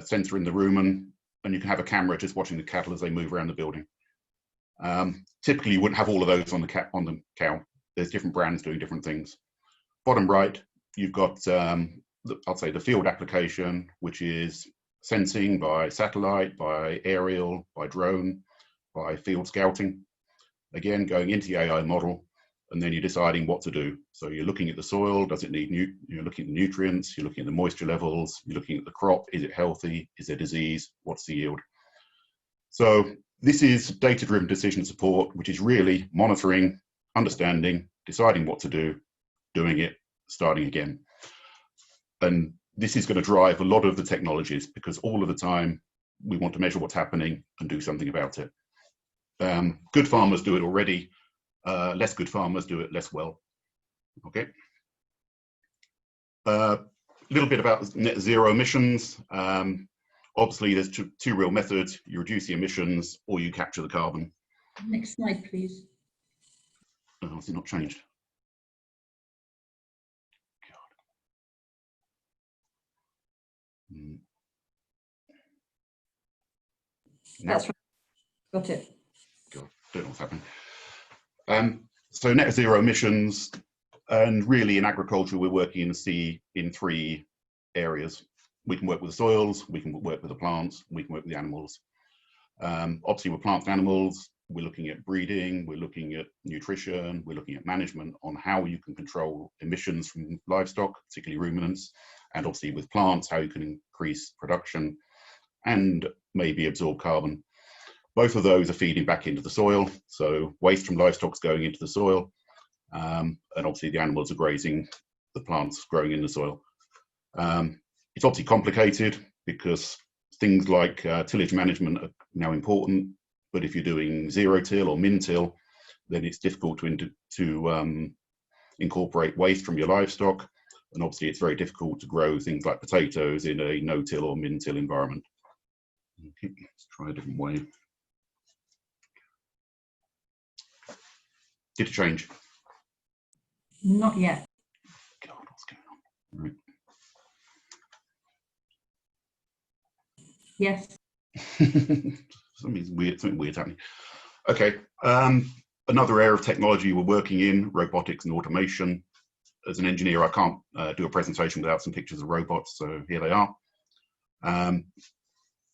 Speaker 7: sensor in the rumen, and you can have a camera just watching the cattle as they move around the building. Typically, you wouldn't have all of those on the cow. There's different brands doing different things. Bottom right, you've got, I'll say, the field application, which is sensing by satellite, by aerial, by drone, by field scouting. Again, going into the AI model, and then you're deciding what to do. So you're looking at the soil, does it need you're looking at the nutrients, you're looking at the moisture levels, you're looking at the crop, is it healthy, is there disease, what's the yield? So this is data-driven decision support, which is really monitoring, understanding, deciding what to do, doing it, starting again. And this is going to drive a lot of the technologies, because all of the time we want to measure what's happening and do something about it. Good farmers do it already. Less good farmers do it less well. Okay. A little bit about net zero emissions. Obviously, there's two real methods. You reduce the emissions or you capture the carbon.
Speaker 2: Next slide, please.
Speaker 7: Oh, has it not changed? God.
Speaker 2: That's right. Got it.
Speaker 7: God, don't know what's happening. So net zero emissions, and really in agriculture, we're working in three areas. We can work with the soils, we can work with the plants, we can work with the animals. Obviously with plants and animals, we're looking at breeding, we're looking at nutrition, we're looking at management on how you can control emissions from livestock, particularly ruminants, and obviously with plants, how you can increase production and maybe absorb carbon. Both of those are feeding back into the soil. So waste from livestock is going into the soil. And obviously the animals are grazing the plants growing in the soil. It's obviously complicated because things like tillage management are now important. But if you're doing zero till or min till, then it's difficult to incorporate waste from your livestock. And obviously it's very difficult to grow things like potatoes in a no till or min till environment. Okay, let's try a different way. Did it change?
Speaker 2: Not yet.
Speaker 7: God, what's going on? Right.
Speaker 2: Yes.
Speaker 7: Something weird happening. Okay. Another area of technology we're working in, robotics and automation. As an engineer, I can't do a presentation without some pictures of robots, so here they are.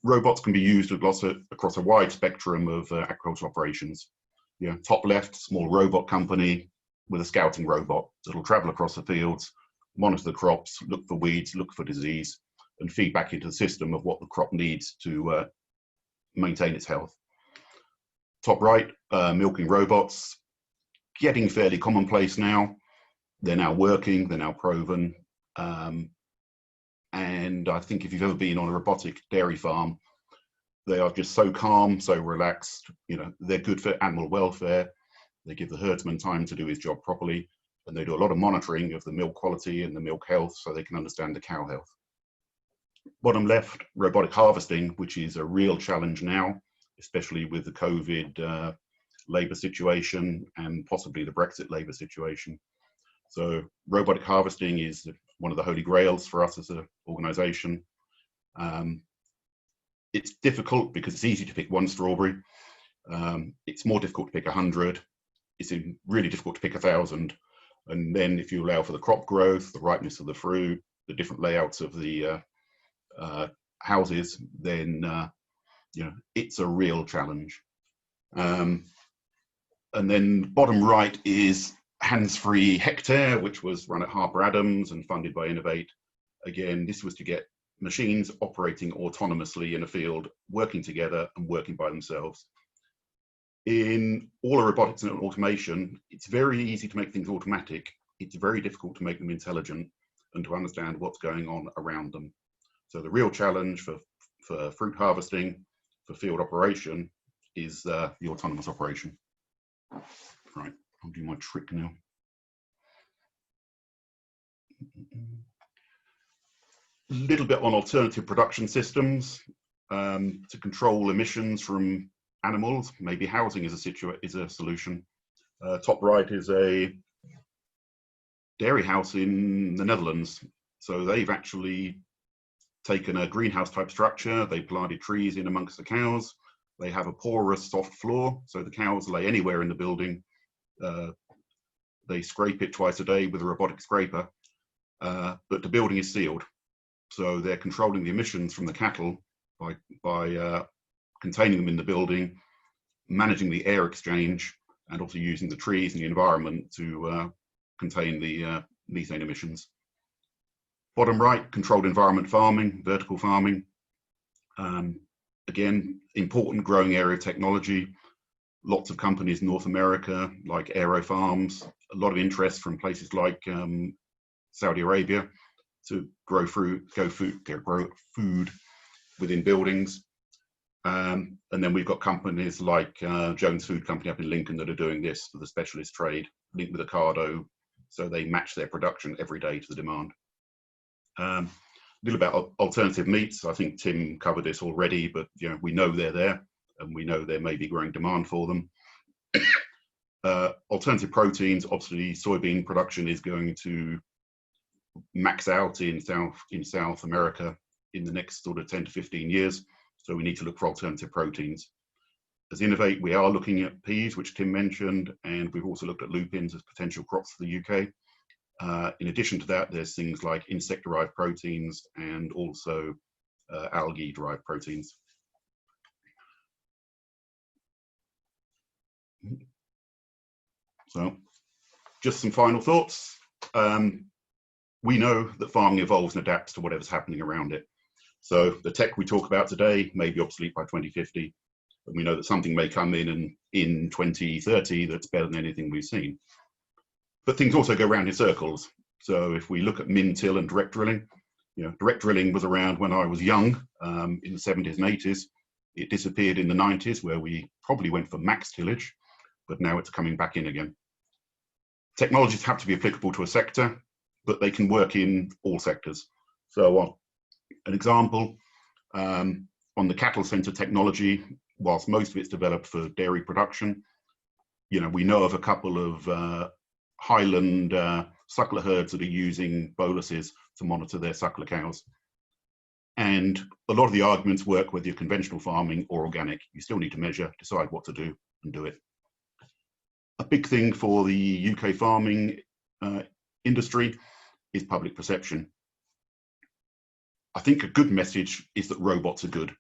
Speaker 7: Robots can be used across a wide spectrum of agricultural operations. Yeah, top left, small robot company with a scouting robot that'll travel across the fields, monitor the crops, look for weeds, look for disease, and feed back into the system of what the crop needs to maintain its health. Top right, milking robots, getting fairly commonplace now. They're now working, they're now proven. And I think if you've ever been on a robotic dairy farm, they are just so calm, so relaxed. You know, they're good for animal welfare. They give the herdsman time to do his job properly, and they do a lot of monitoring of the milk quality and the milk health so they can understand the cow health. Bottom left, robotic harvesting, which is a real challenge now, especially with the COVID labour situation and possibly the Brexit labour situation. So robotic harvesting is one of the holy grails for us as an organisation. It's difficult because it's easy to pick one strawberry. It's more difficult to pick 100. It's really difficult to pick 1,000. And then if you allow for the crop growth, the ripeness of the fruit, the different layouts of the houses, then you know, it's a real challenge. And then bottom right is hands-free hectare, which was run at Harper Adams and funded by Innovate. Again, this was to get machines operating autonomously in a field, working together and working by themselves. In all of robotics and automation, it's very easy to make things automatic. It's very difficult to make them intelligent and to understand what's going on around them. So the real challenge for fruit harvesting, for field operation, is the autonomous operation. Right, I'll do my trick now. A little bit on alternative production systems to control emissions from animals. Maybe housing is a solution. Top right is a dairy house in the Netherlands. So they've actually taken a greenhouse type structure. They planted trees in amongst the cows. They have a porous soft floor, so the cows lay anywhere in the building. They scrape it twice a day with a robotic scraper, but the building is sealed. So they're controlling the emissions from the cattle by containing them in the building, managing the air exchange, and also using the trees and the environment to contain the methane emissions. Bottom right, controlled environment farming, vertical farming. Again, important growing area of technology. Lots of companies in North America, like Aero Farms, a lot of interest from places like Saudi Arabia to grow food within buildings. And then we've got companies like Jones Food Company up in Lincoln that are doing this for the specialist trade, linked with Ocado, so they match their production every day to the demand. A little about alternative meats. I think Tim covered this already, but we know they're there, and we know there may be growing demand for them. Alternative proteins, obviously, soybean production is going to max out in South America in the next sort of 10 to 15 years. So we need to look for alternative proteins. As Innovate, we are looking at peas, which Tim mentioned, and we've also looked at lupins as potential crops for the UK. In addition to that, there's things like insect-derived proteins and also algae-derived proteins. So, just some final thoughts. We know that farming evolves and adapts to whatever's happening around it. So the tech we talk about today may be obsolete by 2050, and we know that something may come in 2030 that's better than anything we've seen. But things also go around in circles. So if we look at min-till and direct drilling, direct drilling was around when I was young, in the 70s and 80s. It disappeared in the 90s, where we probably went for max tillage, but now it's coming back in again. Technologies have to be applicable to a sector, but they can work in all sectors. So an example, on the cattle center technology, whilst most of it's developed for dairy production, we know of a couple of highland suckler herds that are using boluses to monitor their suckler cows. And a lot of the arguments work whether you're conventional farming or organic. You still need to measure, decide what to do, and do it. A big thing for the UK farming industry is public perception. I think a good message is that robots are good.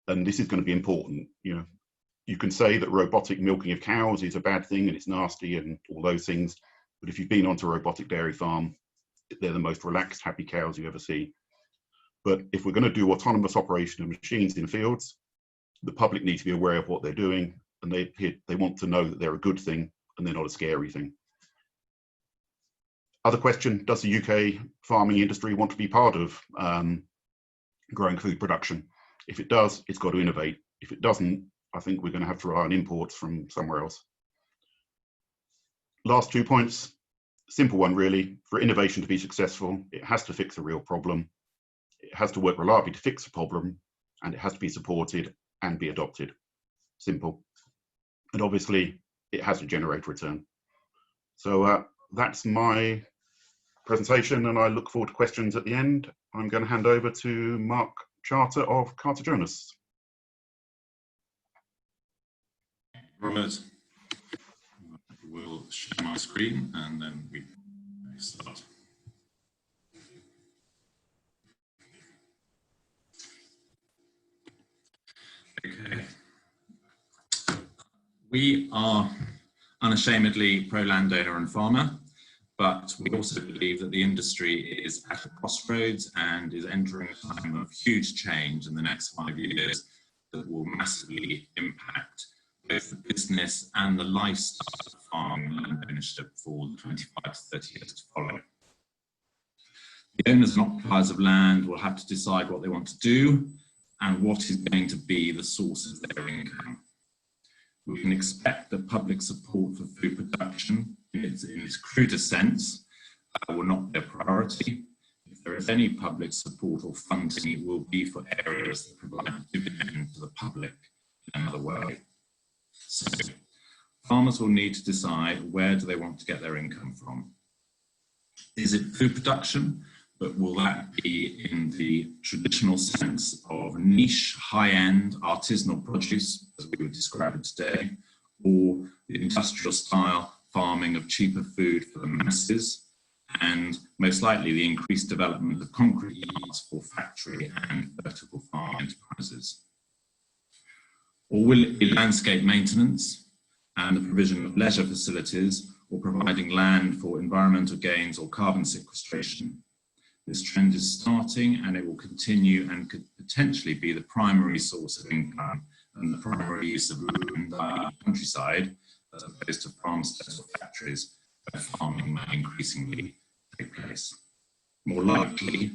Speaker 7: And this is going to be important. You can say that robotic milking of cows is a bad thing and it's nasty and all those things. But if you've been onto a robotic dairy farm, they're the most relaxed, happy cows you ever see. But if we're going to do autonomous operation of machines in fields, the public need to be aware of what they're doing, and they want to know that they're a good thing and they're not a scary thing. Other question, does the UK farming industry want to be part of growing food production? If it does, it's got to innovate. If it doesn't, I think we're going to have to rely on imports from somewhere else. Last 2 points, simple one really. For innovation to be successful, it has to fix a real problem. It has to work reliably to fix a problem, and it has to be supported and be adopted. Simple. And obviously, it has to generate return. So that's my presentation, and I look forward to questions at the end. I'm going to hand over to Mark Charter of Carter Jonas.
Speaker 8: Robert, we'll share my screen and then we start. Okay. We are unashamedly pro-landowner and farmer, but we also believe that the industry is at a crossroads and is entering a time of huge change in the next 5 years that will massively impact both the business and the lifestyle of farming and land ownership for the 25 to 30 years to follow. The owners and occupiers of land will have to decide what they want to do and what is going to be the source of their income. We can expect that public support for food production, in its crudest sense, will not be a priority. If there is any public support or funding, it will be for areas that provide dividend to the public in another way. So, farmers will need to decide where do they want to get their income from. Is it food production? But will that be in the traditional sense of niche, high-end, artisanal produce, as we would describe it today, or the industrial style farming of cheaper food for the masses, and most likely the increased development of concrete yards for factory and vertical farm enterprises? Or will it be landscape maintenance and the provision of leisure facilities, or providing land for environmental gains or carbon sequestration? This trend is starting and it will continue and could potentially be the primary source of income and the primary use of land, i.e. countryside, as opposed to farmsteads or factories where farming may increasingly take place. More likely,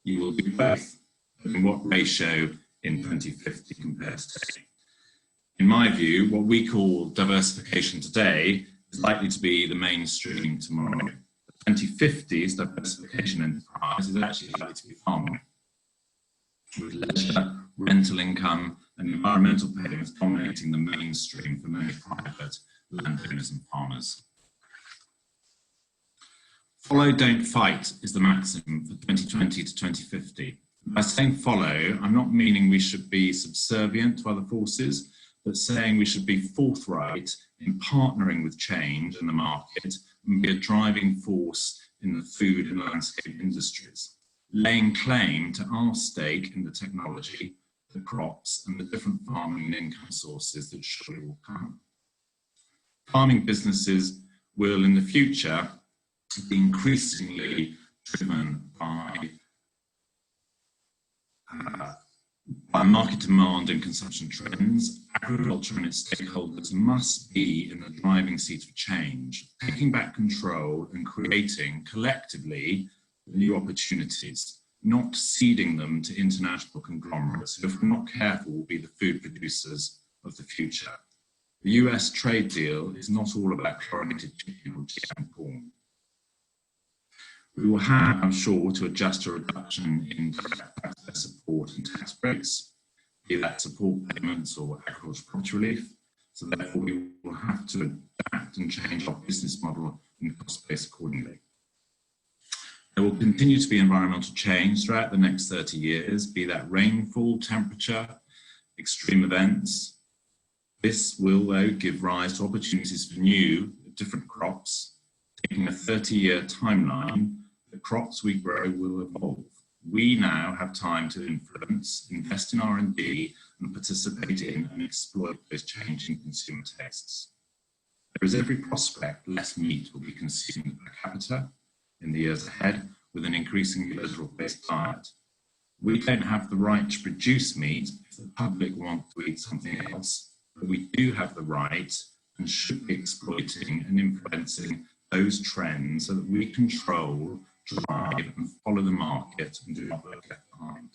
Speaker 8: you will do both, but in what ratio in 2050 compared to today? In my view, what we call diversification today is likely to be the mainstream tomorrow. 2050's diversification enterprise is actually likely to be farming, with leisure, rental income and environmental payments dominating the mainstream for many private landowners and farmers. Follow, don't fight is the maxim for 2020 to 2050. By saying follow, I'm not meaning we should be subservient to other forces, but saying we should be forthright in partnering with change in the market and be a driving force in the food and landscape industries, laying claim to our stake in the technology, the crops and the different farming and income sources that surely will come. Farming businesses will in the future be increasingly driven by market demand and consumption trends. Agriculture and its stakeholders must be in the driving seat of change, taking back control and creating collectively new opportunities, not ceding them to international conglomerates who, if we're not careful, will be the food producers of the future. The US trade deal is not all about chlorinated chicken or GM corn. We will have, I'm sure, to adjust a reduction in direct tax support and tax breaks, be that support payments or agricultural property relief. So therefore, we will have to adapt and change our business model and cost base accordingly. There will continue to be environmental change throughout the next 30 years, be that rainfall, temperature, extreme events. This will, though, give rise to opportunities for new, different crops. Taking a 30-year timeline, the crops we grow will evolve. We now have time to influence, invest in R&D, and participate in and exploit those changing consumer tastes. There is every prospect less meat will be consumed per capita in the years ahead with an increasingly vegetable-based diet. We don't have the right to produce meat if the public want to eat something else, but we do have the right and should be exploiting and influencing those trends so that we control, drive and follow the market and do not look left behind.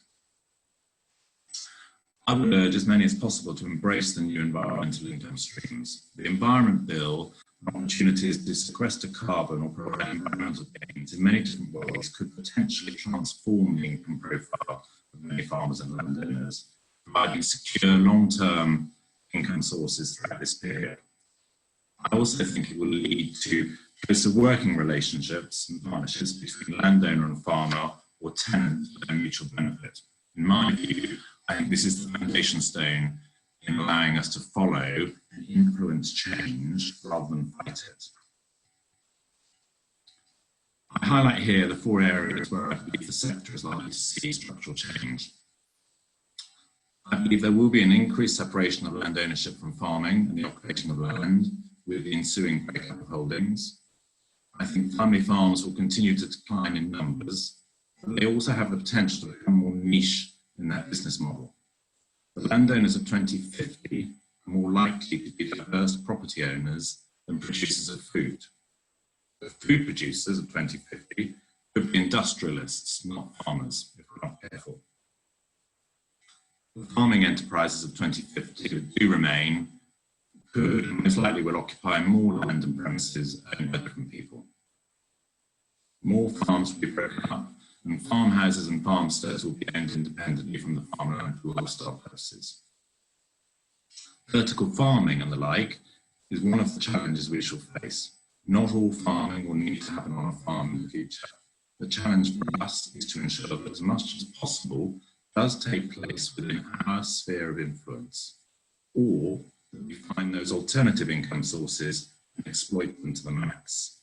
Speaker 8: I would urge as many as possible to embrace the new environmental income streams. The Environment Bill and opportunities to sequester carbon or provide environmental gains in many different ways could potentially transform the income profile of many farmers and landowners, providing secure long-term income sources throughout this period. I also think it will lead to closer working relationships and partnerships between landowner and farmer or tenant for their mutual benefit. In my view, I think this is the foundation stone in allowing us to follow and influence change rather than fight it. I highlight here the 4 areas where I believe the sector is likely to see structural change. I believe there will be an increased separation of land ownership from farming and the occupation of land. with the ensuing breakup of holdings. I think family farms will continue to decline in numbers, but they also have the potential to become more niche in their business model. The landowners of 2050 are more likely to be diverse property owners than producers of food. The food producers of 2050 could be industrialists, not farmers, if we're not careful. The farming enterprises of 2050 that do remain could and most likely will occupy more land and premises owned by different people. More farms will be broken up, and farmhouses and farmsteads will be owned independently from the farmland for lifestyle purposes. Vertical farming and the like is one of the challenges we shall face. Not all farming will need to happen on a farm in the future. The challenge for us is to ensure that as much as possible does take place within our sphere of influence, or that we find those alternative income sources and exploit them to the max.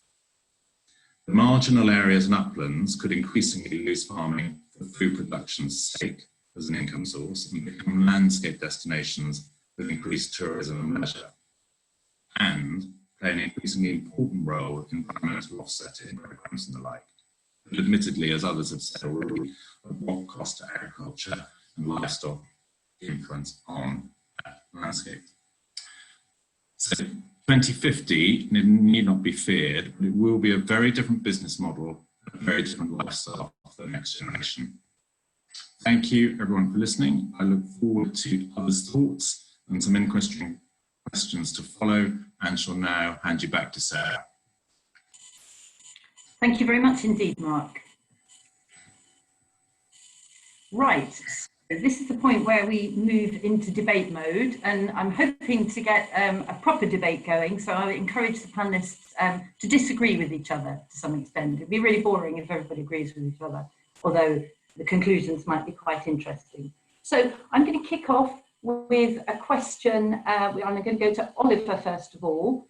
Speaker 8: The marginal areas and uplands could increasingly lose farming for food production's sake as an income source and become landscape destinations with increased tourism and leisure, and play an increasingly important role in environmental offsetting programs and the like. But admittedly, as others have said already, at what cost to agriculture and livestock influence on that landscape. So 2050 need not be feared, but it will be a very different business model, a very different lifestyle for the next generation. Thank you everyone for listening. I look forward to others' thoughts and some interesting questions to follow, and shall now hand you back to Sarah.
Speaker 2: Thank you very much indeed, Mark. Right, so this is the point where we move into debate mode, and I'm hoping to get a proper debate going, so I encourage the panellists to disagree with each other to some extent. It'd be really boring if everybody agrees with each other, although the conclusions might be quite interesting. So I'm going to kick off with a question. I'm going to go to Oliver first of all.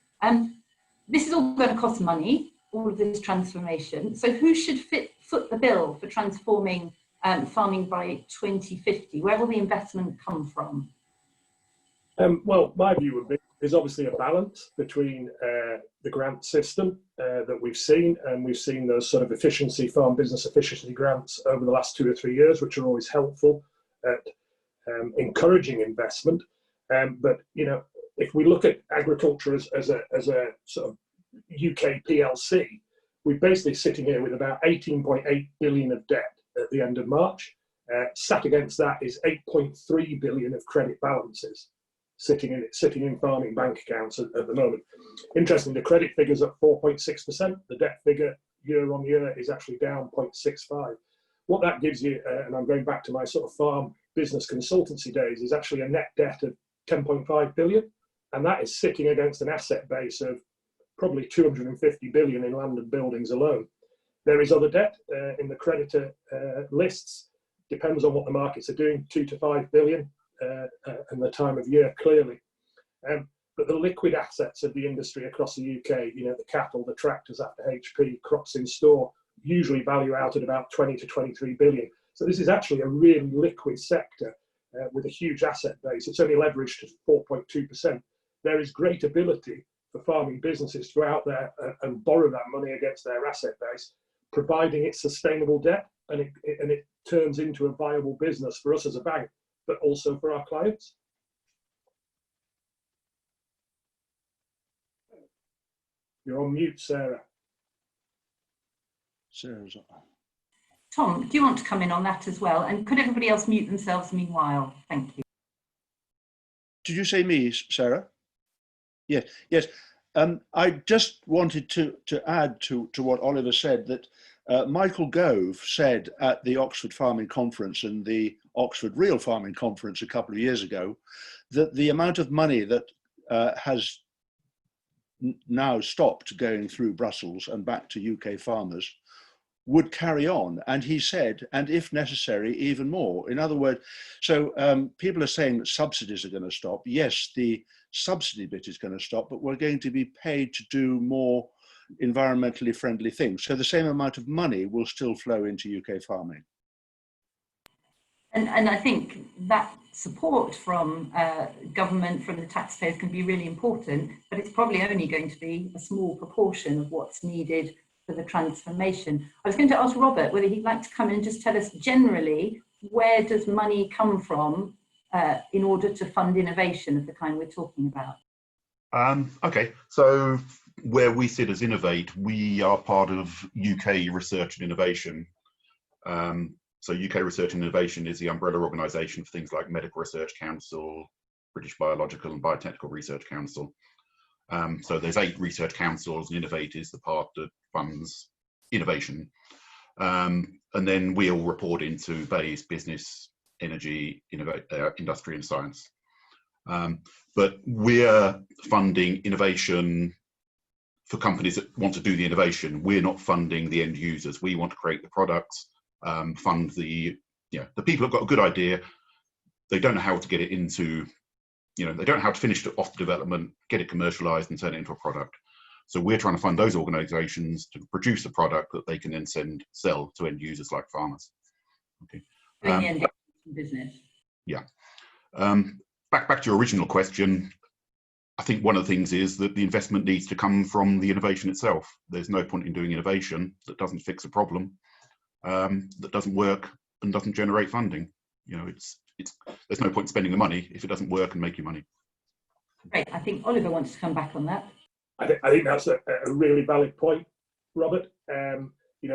Speaker 2: This is all going to cost money, all of this transformation. So who should foot the bill for transforming farming by 2050? Where will the investment come from?
Speaker 4: Well, my view would be there's obviously a balance between the grant system that we've seen, and we've seen those sort of farm business efficiency grants over the last 2 or 3 years, which are always helpful at encouraging investment. But you know, if we look at agriculture as a sort of UK PLC, we're basically sitting here with about 18.8 billion of debt at the end of March. Sat against that is 8.3 billion of credit balances sitting in farming bank accounts at the moment. Interesting, the credit figure's at 4.6%. The debt figure year on year is actually down 0.65. What that gives you, and I'm going back to my sort of farm business consultancy days, is actually a net debt of 10.5 billion. And that is sitting against an asset base of probably 250 billion in land and buildings alone. There is other debt in the creditor lists, depends on what the markets are doing, 2 to 5 billion and the time of year clearly. But the liquid assets of the industry across the UK, you know, the cattle, the tractors after HP, crops in store, usually value out at about 20 to 23 billion. So this is actually a really liquid sector with a huge asset base. It's only leveraged to 4.2%. There is great ability for farming businesses to go out there and borrow that money against their asset base, providing it's sustainable debt and it turns into a viable business for us as a bank, but also for our clients. You're on mute, Sarah.
Speaker 5: Sarah's on.
Speaker 2: Tom, do you want to come in on that as well? And could everybody else mute themselves meanwhile? Thank you.
Speaker 5: Did you say me, Sarah? Yes, yes. I just wanted to add to what Oliver said, that Michael Gove said at the Oxford Farming Conference and the Oxford Real Farming Conference a couple of years ago that the amount of money that has now stopped going through Brussels and back to UK farmers would carry on. And he said, and if necessary, even more. In other words, so people are saying that subsidies are going to stop. Yes, the subsidy bit is going to stop, but we're going to be paid to do more environmentally friendly things. So the same amount of money will still flow into UK farming.
Speaker 2: And I think that support from government, from the taxpayers, can be really important, but it's probably only going to be a small proportion of what's needed for the transformation. I was going to ask Robert whether he'd like to come in and just tell us generally, where does money come from in order to fund innovation of the kind we're talking about?
Speaker 7: Okay, so where we sit as Innovate, we are part of UK Research and Innovation. So UK Research and Innovation is the umbrella organisation for things like Medical Research Council, British Biological and Biotechnical Research Council. So there's 8 research councils, and Innovate is the part that funds innovation. And then we all report into BEIS, Business, Energy, Industry and Science. But we're funding innovation for companies that want to do the innovation. We're not funding the end users. We want to create the products, fund the people who've got a good idea. They don't know how to get it into, they don't know how to finish off the development, get it commercialized and turn it into a product. So we're trying to fund those organizations to produce a product that they can then sell to end users like farmers. Okay.
Speaker 2: Business.
Speaker 7: Yeah. Back to your original question, I think one of the things is that the investment needs to come from the innovation itself. There's no point in doing innovation that doesn't fix a problem, that doesn't work and doesn't generate funding. There's no point in spending the money if it doesn't work and make you money.
Speaker 2: Great. I think Oliver wants to come back on that.
Speaker 4: I think that's a really valid point, Robert.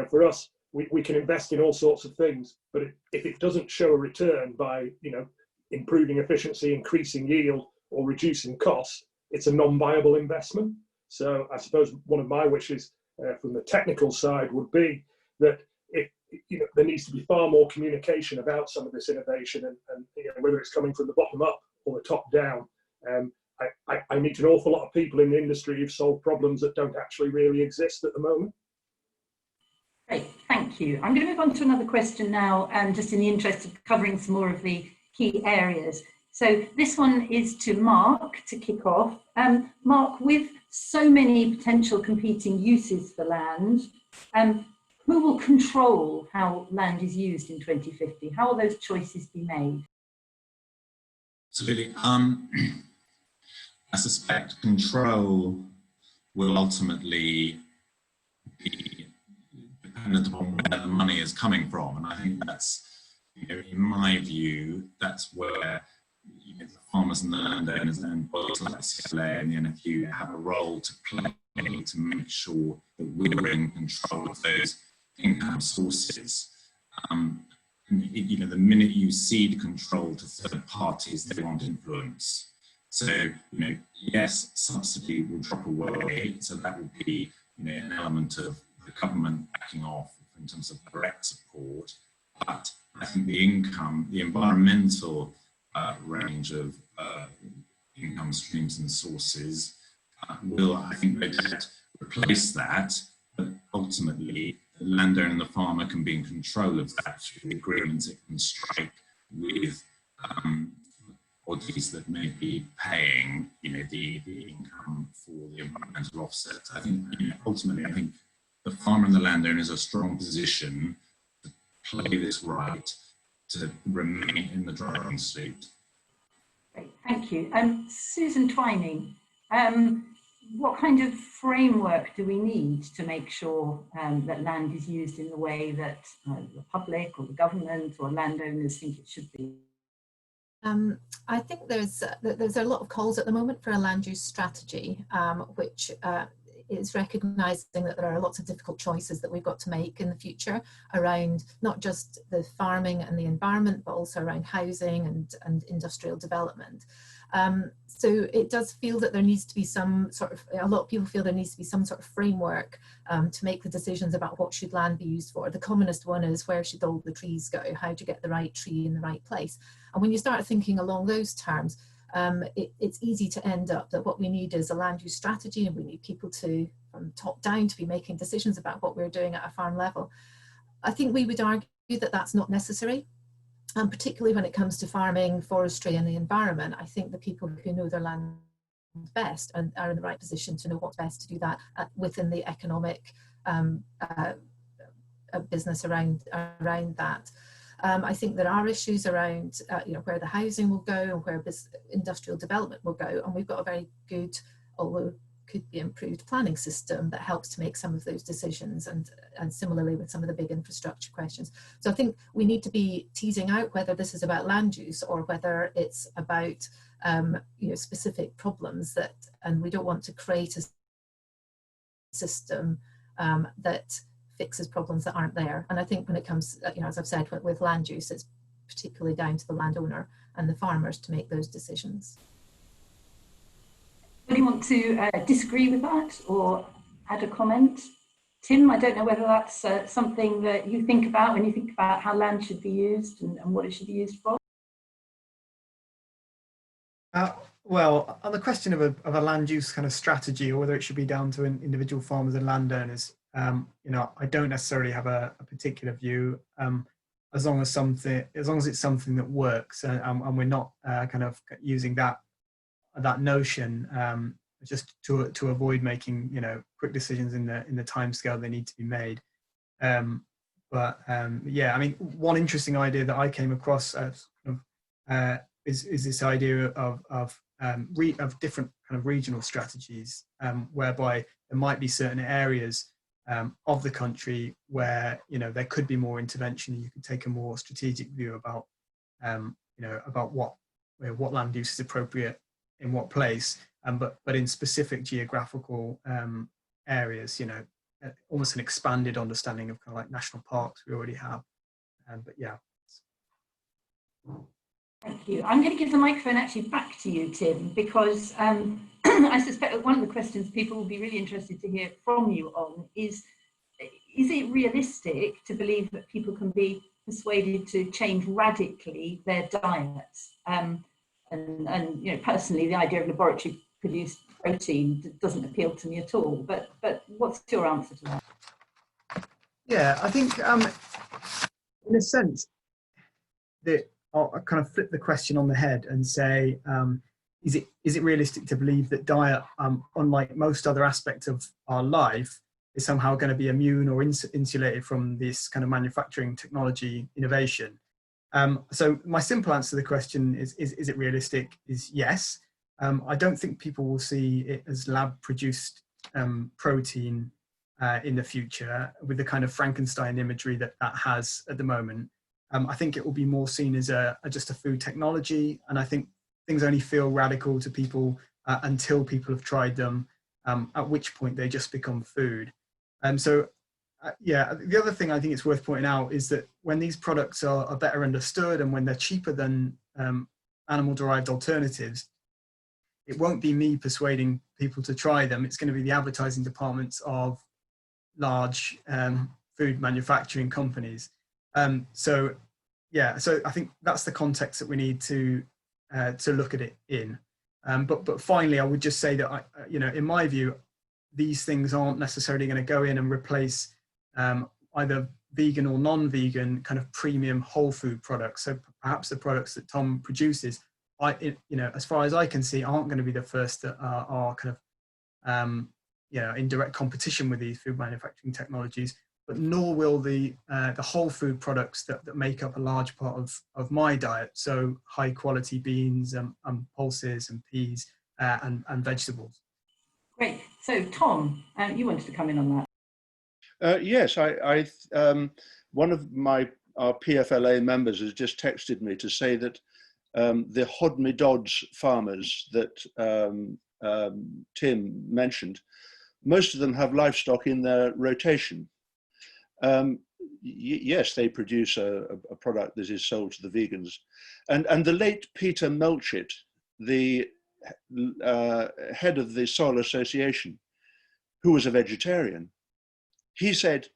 Speaker 4: For us, we can invest in all sorts of things, but if it doesn't show a return by, improving efficiency, increasing yield, or reducing costs, it's a non-viable investment. So I suppose one of my wishes from the technical side would be that there needs to be far more communication about some of this innovation, and whether it's coming from the bottom up or the top down. I meet an awful lot of people in the industry who've solved problems that don't actually really exist at the moment.
Speaker 2: Great, thank you. I'm going to move on to another question now, just in the interest of covering some more of the key areas. So this one is to Mark to kick off. Mark, with so many potential competing uses for land, who will control how land is used in 2050? How will those choices be made?
Speaker 8: Absolutely. I suspect control will ultimately be dependent upon where the money is coming from, and I think that's, in my view, that's where the farmers and the landowners and bodies like the CLA and the NFU have a role to play to make sure that we're in control of those income sources. The minute you cede control to third parties, they want influence. So, yes, subsidy will drop away. So that will be, an element of the government backing off in terms of direct support. But I think the environmental range of income streams and sources will, I think, replace that. But ultimately, the landowner and the farmer can be in control of that through the agreements it can strike with bodies that may be paying, the income for the environmental offset. I think, ultimately, I think the farmer and the landowner is a strong position to play this right, to remain in the driving seat.
Speaker 2: Great, thank you. Susan Twining, what kind of framework do we need to make sure that land is used in the way that the public or the government or landowners think it should be?
Speaker 3: I think there's a lot of calls at the moment for a land use strategy, which is recognising that there are lots of difficult choices that we've got to make in the future around not just the farming and the environment, but also around housing and industrial development. So it does feel that there needs to be some sort of, a lot of people feel there needs to be some sort of framework to make the decisions about what should land be used for. The commonest one is, where should all the trees go? How do you get the right tree in the right place? And when you start thinking along those terms, it's easy to end up that what we need is a land use strategy, and we need people to, from top down, to be making decisions about what we're doing at a farm level. I think we would argue that that's not necessary. And particularly when it comes to farming, forestry and the environment, I think the people who know their land best and are in the right position to know what's best to do that within the economic business around that. I think there are issues around where the housing will go and where industrial development will go, and we've got a very good, although could be improved, planning system that helps to make some of those decisions, and similarly with some of the big infrastructure questions. So I think we need to be teasing out whether this is about land use or whether it's about specific problems and we don't want to create a system that fixes problems that aren't there. And I think when it comes, as I've said, with land use, it's particularly down to the landowner and the farmers to make those decisions.
Speaker 2: Do you want to disagree with that or add a comment? Tim, I don't know whether that's something that you think about when you think about how land should be used and what it should be used for.
Speaker 6: Well, on the question of a land use kind of strategy, or whether it should be down to individual farmers and landowners, I don't necessarily have a particular view. As long as it's something that works, and we're not kind of using that notion just to avoid making quick decisions in the time scale they need to be made. Yeah, I mean, one interesting idea that I came across is this idea of different kind of regional strategies, whereby there might be certain areas of the country where there could be more intervention, and you could take a more strategic view about about what land use is appropriate in what place, but in specific geographical areas, almost an expanded understanding of kind of like national parks we already have. But yeah.
Speaker 2: Thank you. I'm going to give the microphone actually back to you, Tim, because I suspect that one of the questions people will be really interested to hear from you on is it realistic to believe that people can be persuaded to change radically their diets? And personally, the idea of laboratory produced protein doesn't appeal to me at all. But what's your answer to that?
Speaker 6: Yeah, I think in a sense that I'll kind of flip the question on the head and say, is it realistic to believe that diet, unlike most other aspects of our life, is somehow going to be immune or insulated from this kind of manufacturing technology innovation? So my simple answer to the question is it realistic? Is yes. I don't think people will see it as lab-produced protein in the future with the kind of Frankenstein imagery that has at the moment. I think it will be more seen as just a food technology, and I think things only feel radical to people until people have tried them, at which point they just become food. Yeah, the other thing I think it's worth pointing out is that when these products are better understood and when they're cheaper than animal-derived alternatives, it won't be me persuading people to try them. It's going to be the advertising departments of large food manufacturing companies. So I think that's the context that we need to look at it in. But finally, I would just say that in my view, these things aren't necessarily going to go in and replace either vegan or non-vegan kind of premium whole food products. So perhaps the products that Tom produces, as far as I can see, aren't going to be the first that are kind of in direct competition with these food manufacturing technologies. But nor will the whole food products that make up a large part of my diet. So high quality beans and pulses and peas and vegetables.
Speaker 2: Great. So Tom, you wanted to come in on that.
Speaker 5: Yes, one of our PFLA members has just texted me to say that the Hodney Dodds farmers that Tim mentioned, most of them have livestock in their rotation. Yes, they produce a product that is sold to the vegans. And the late Peter Melchett, the head of the Soil Association, who was a vegetarian, he said,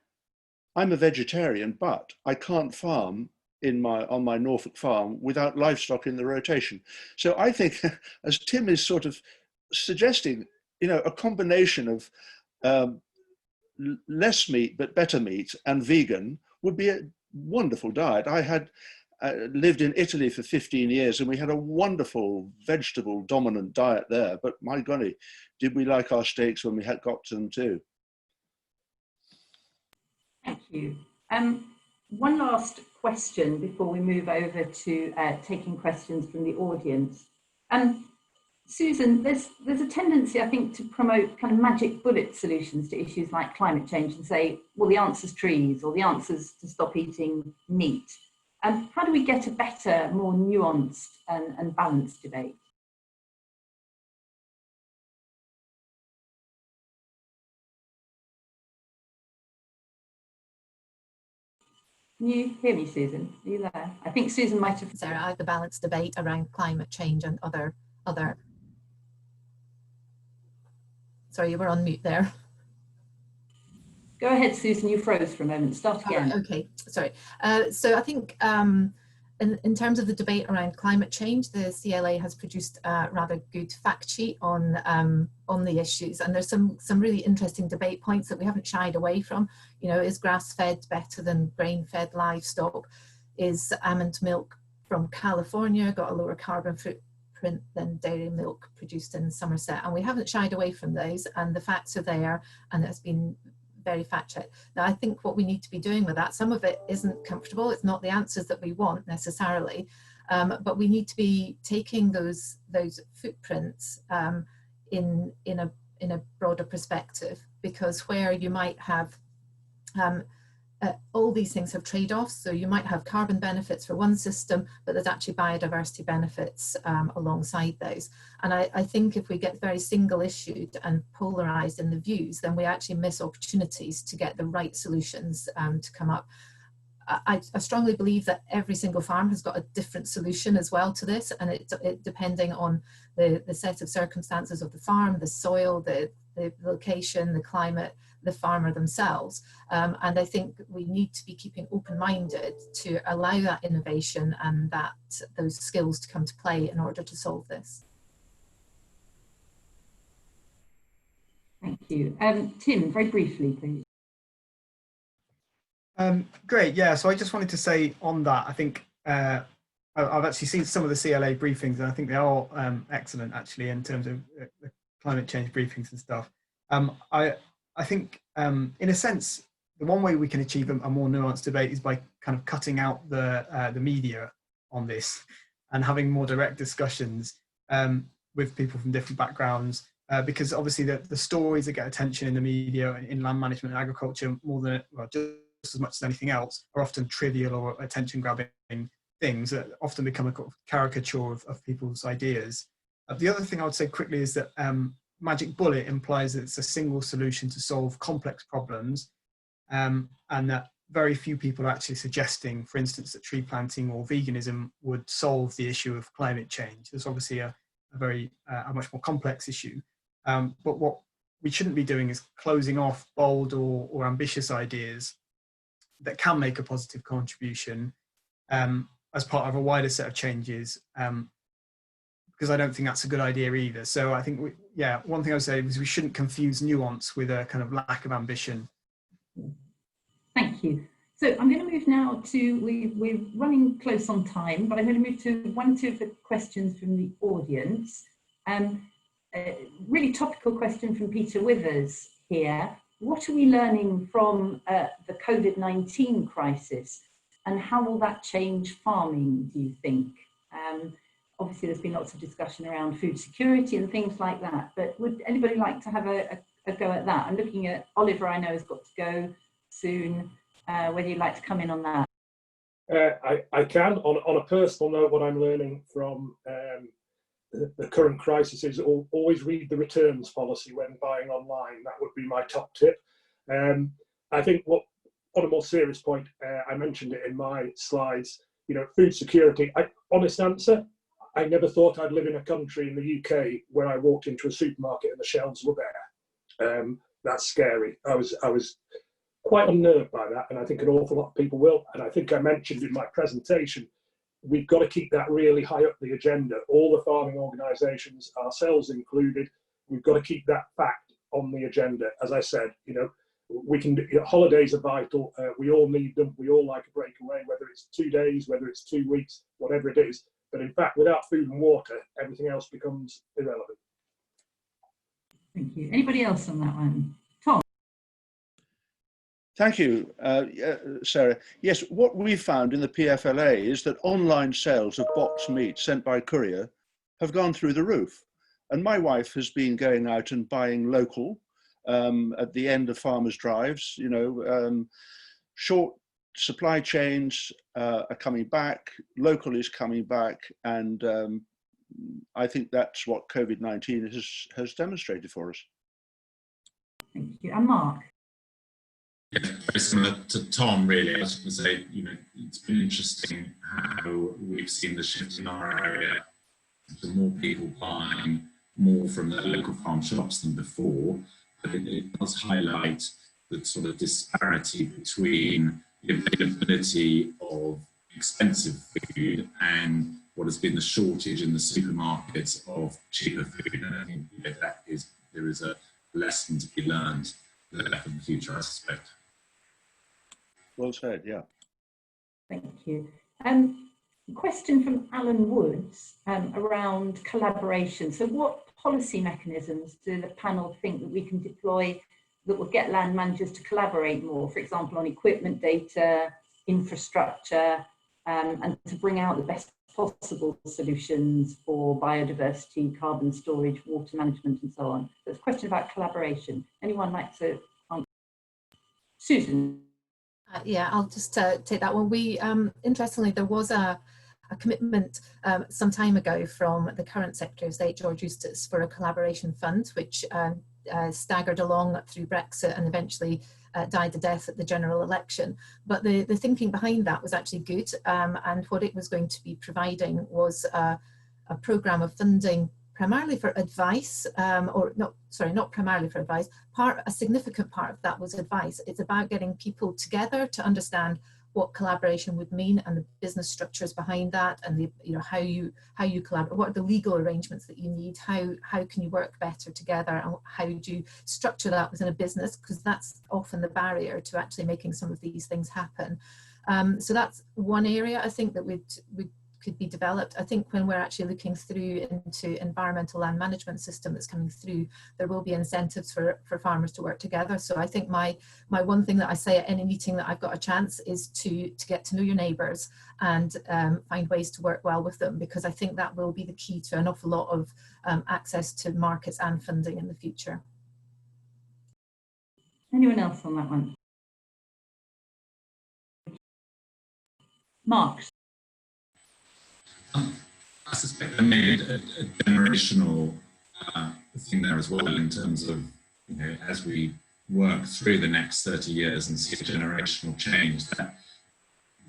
Speaker 5: I'm a vegetarian, but I can't farm on my Norfolk farm without livestock in the rotation. So I think, as Tim is sort of suggesting, a combination of less meat but better meat and vegan would be a wonderful diet. I had lived in Italy for 15 years and we had a wonderful vegetable dominant diet there, but my golly, did we like our steaks when we had got to them too.
Speaker 2: Thank you. One last question before we move over to taking questions from the audience. Susan, there's a tendency, I think, to promote kind of magic bullet solutions to issues like climate change and say, well, the answer's trees, or the answer's to stop eating meat. How do we get a better, more nuanced and balanced debate? Can you hear me, Susan? Are you there? I think Susan might have...
Speaker 3: Sarah, I have the balanced debate around climate change and other... Sorry, you were on mute there.
Speaker 2: Go ahead, Susan, you froze for a moment. Start again.
Speaker 3: Okay, sorry. So I think in terms of the debate around climate change, the CLA has produced a rather good fact sheet on the issues, and there's some really interesting debate points that we haven't shied away from. You know, is grass-fed better than grain-fed livestock? Is almond milk from California got a lower carbon footprint than dairy milk produced in Somerset? And we haven't shied away from those, and the facts are there, and it's been very fact checked. Now, I think what we need to be doing with that, some of it isn't comfortable, it's not the answers that we want necessarily, but we need to be taking those footprints in a broader perspective, because where you might have all these things have trade-offs. So you might have carbon benefits for one system, but there's actually biodiversity benefits alongside those. And I think if we get very single-issued and polarised in the views, then we actually miss opportunities to get the right solutions to come up. I strongly believe that every single farm has got a different solution as well to this, and it depending on the set of circumstances of the farm, the soil, the location, the climate, the farmer themselves. And I think we need to be keeping open-minded to allow that innovation and those skills to come to play in order to solve this.
Speaker 2: Thank you. Tim, very briefly, please.
Speaker 6: Great, yeah, so I just wanted to say on that, I think I've actually seen some of the CLA briefings, and I think they are excellent actually in terms of the climate change briefings and stuff. I think in a sense, the one way we can achieve a more nuanced debate is by kind of cutting out the media on this and having more direct discussions with people from different backgrounds, because obviously the stories that get attention in the media, in land management and agriculture, more than, well, just as much as anything else, are often trivial or attention grabbing things that often become a caricature of people's ideas. The other thing I would say quickly is that magic bullet implies that it's a single solution to solve complex problems, and that very few people are actually suggesting, for instance, that tree planting or veganism would solve the issue of climate change. There's obviously a much more complex issue, but what we shouldn't be doing is closing off bold or ambitious ideas that can make a positive contribution as part of a wider set of changes, because I don't think that's a good idea either. So I think, one thing I would say is we shouldn't confuse nuance with a kind of lack of ambition.
Speaker 2: Thank you. So I'm going to move now to, we're running close on time, but I'm going to move to one or two of the questions from the audience. A really topical question from Peter Withers here. What are we learning from the COVID-19 crisis, and how will that change farming, do you think? Obviously, there's been lots of discussion around food security and things like that, but would anybody like to have a go at that? I'm looking at Oliver, I know has got to go soon, whether you'd like to come in on that.
Speaker 4: I can. On a personal note, what I'm learning from the current crisis is always read the returns policy when buying online. That would be my top tip. I think on a more serious point, I mentioned it in my slides, you know, food security. Honest answer, I never thought I'd live in a country in the UK where I walked into a supermarket and the shelves were bare. That's scary. I was quite unnerved by that, and I think an awful lot of people will. And I think I mentioned in my presentation, we've got to keep that really high up the agenda. All the farming organisations, ourselves included, we've got to keep that fact on the agenda. As I said, you know, holidays are vital. We all need them. We all like a breakaway, whether it's 2 days, whether it's 2 weeks, whatever it is. But in fact, without food and water, everything else becomes irrelevant.
Speaker 2: Thank you. Anybody else on that one? Tom?
Speaker 5: Thank you, Sarah. Yes, what we found in the PFLA is that online sales of boxed meat sent by courier have gone through the roof. And my wife has been going out and buying local at the end of farmers' drives. You know, short supply chains are coming back, local is coming back, and I think that's what COVID-19 has demonstrated for us.
Speaker 2: Thank you. And Mark?
Speaker 8: Yeah, very similar to Tom, really. I was going to say, you know, it's been interesting how we've seen the shift in our area to more people buying more from their local farm shops than before, but it does highlight the sort of disparity between the availability of expensive food and what has been the shortage in the supermarkets of cheaper food. And I think, you know, there is a lesson to be learned there for the future, I suspect.
Speaker 5: Well said, yeah.
Speaker 2: Thank you. Question from Alan Woods around collaboration. So what policy mechanisms do the panel think that we can deploy that will get land managers to collaborate more, for example, on equipment data, infrastructure, and to bring out the best possible solutions for biodiversity, carbon storage, water management, and so on? So it's a question about collaboration. Anyone like to answer? Susan?
Speaker 3: Yeah, I'll just take that one. We, interestingly, there was a commitment some time ago from the current Secretary of State, George Eustice, for a collaboration fund, which staggered along through Brexit and eventually died a death at the general election. But the thinking behind that was actually good, and what it was going to be providing was a programme of funding primarily for advice, not primarily for advice. A significant part of that was advice. It's about getting people together to understand what collaboration would mean and the business structures behind that, and the, you know, how you collaborate, what are the legal arrangements that you need, how can you work better together, and how do you structure that within a business, because that's often the barrier to actually making some of these things happen. So that's one area I think that could be developed. I think when we're actually looking through into environmental land management system that's coming through, there will be incentives for farmers to work together. So I think my one thing that I say at any meeting that I've got a chance is to get to know your neighbours and find ways to work well with them, because I think that will be the key to an awful lot of access to markets and funding in the future.
Speaker 2: Anyone else on that one? Mark?
Speaker 8: I suspect I made a generational thing there as well, in terms of, you know, as we work through the next 30 years and see a generational change, that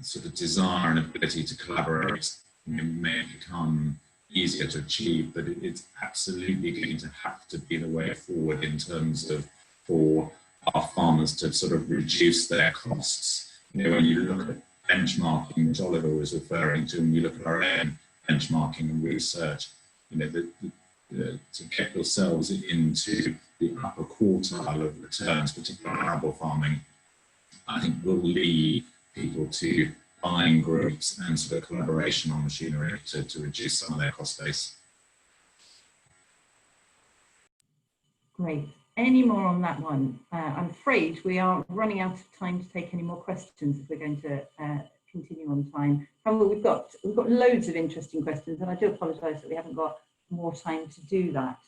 Speaker 8: sort of desire and ability to collaborate, you know, may become easier to achieve, but it's absolutely going to have to be the way forward in terms of for our farmers to sort of reduce their costs. You know, when you look at benchmarking, which Oliver was referring to, and we look at our own benchmarking and research, you know, to get yourselves into the upper quartile of returns, particularly on arable farming, I think will lead people to buying groups and sort of collaboration on machinery to reduce some of their cost base.
Speaker 2: Great. Any more on that one? I'm afraid we are running out of time to take any more questions if we're going to continue on time. However, we've got loads of interesting questions, and I do apologise that we haven't got more time to do that.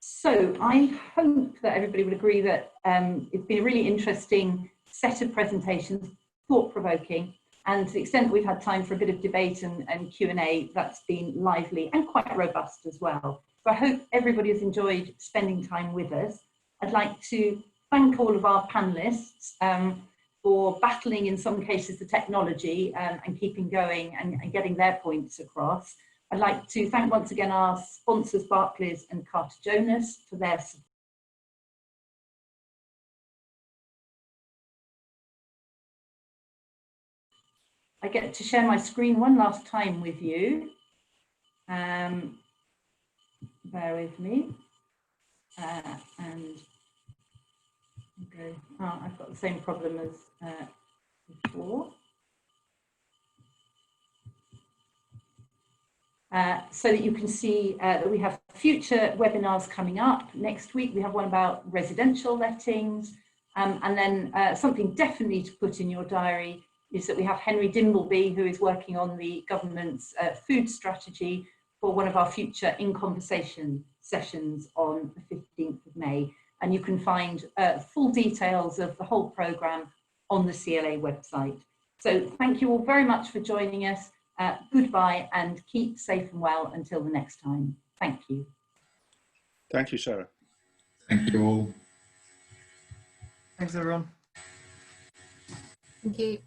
Speaker 2: So I hope that everybody would agree that it's been a really interesting set of presentations, thought-provoking, and to the extent that we've had time for a bit of debate and Q&A, that's been lively and quite robust as well. So I hope everybody has enjoyed spending time with us. I'd like to thank all of our panellists for battling, in some cases, the technology and keeping going and getting their points across. I'd like to thank once again our sponsors, Barclays and Carter Jonas, for their support. I get to share my screen one last time with you. Bear with me. And okay. I've got the same problem as before. So that you can see that we have future webinars coming up. Next week we have one about residential lettings. And then something definitely to put in your diary is that we have Henry Dimbleby, who is working on the government's food strategy for one of our future In Conversation sessions on the 15th of May. And you can find full details of the whole programme on the CLA website. So thank you all very much for joining us. Goodbye and keep safe and well until the next time. Thank you.
Speaker 5: Thank you, Sarah.
Speaker 8: Thank you all.
Speaker 6: Thanks, everyone.
Speaker 3: Thank you.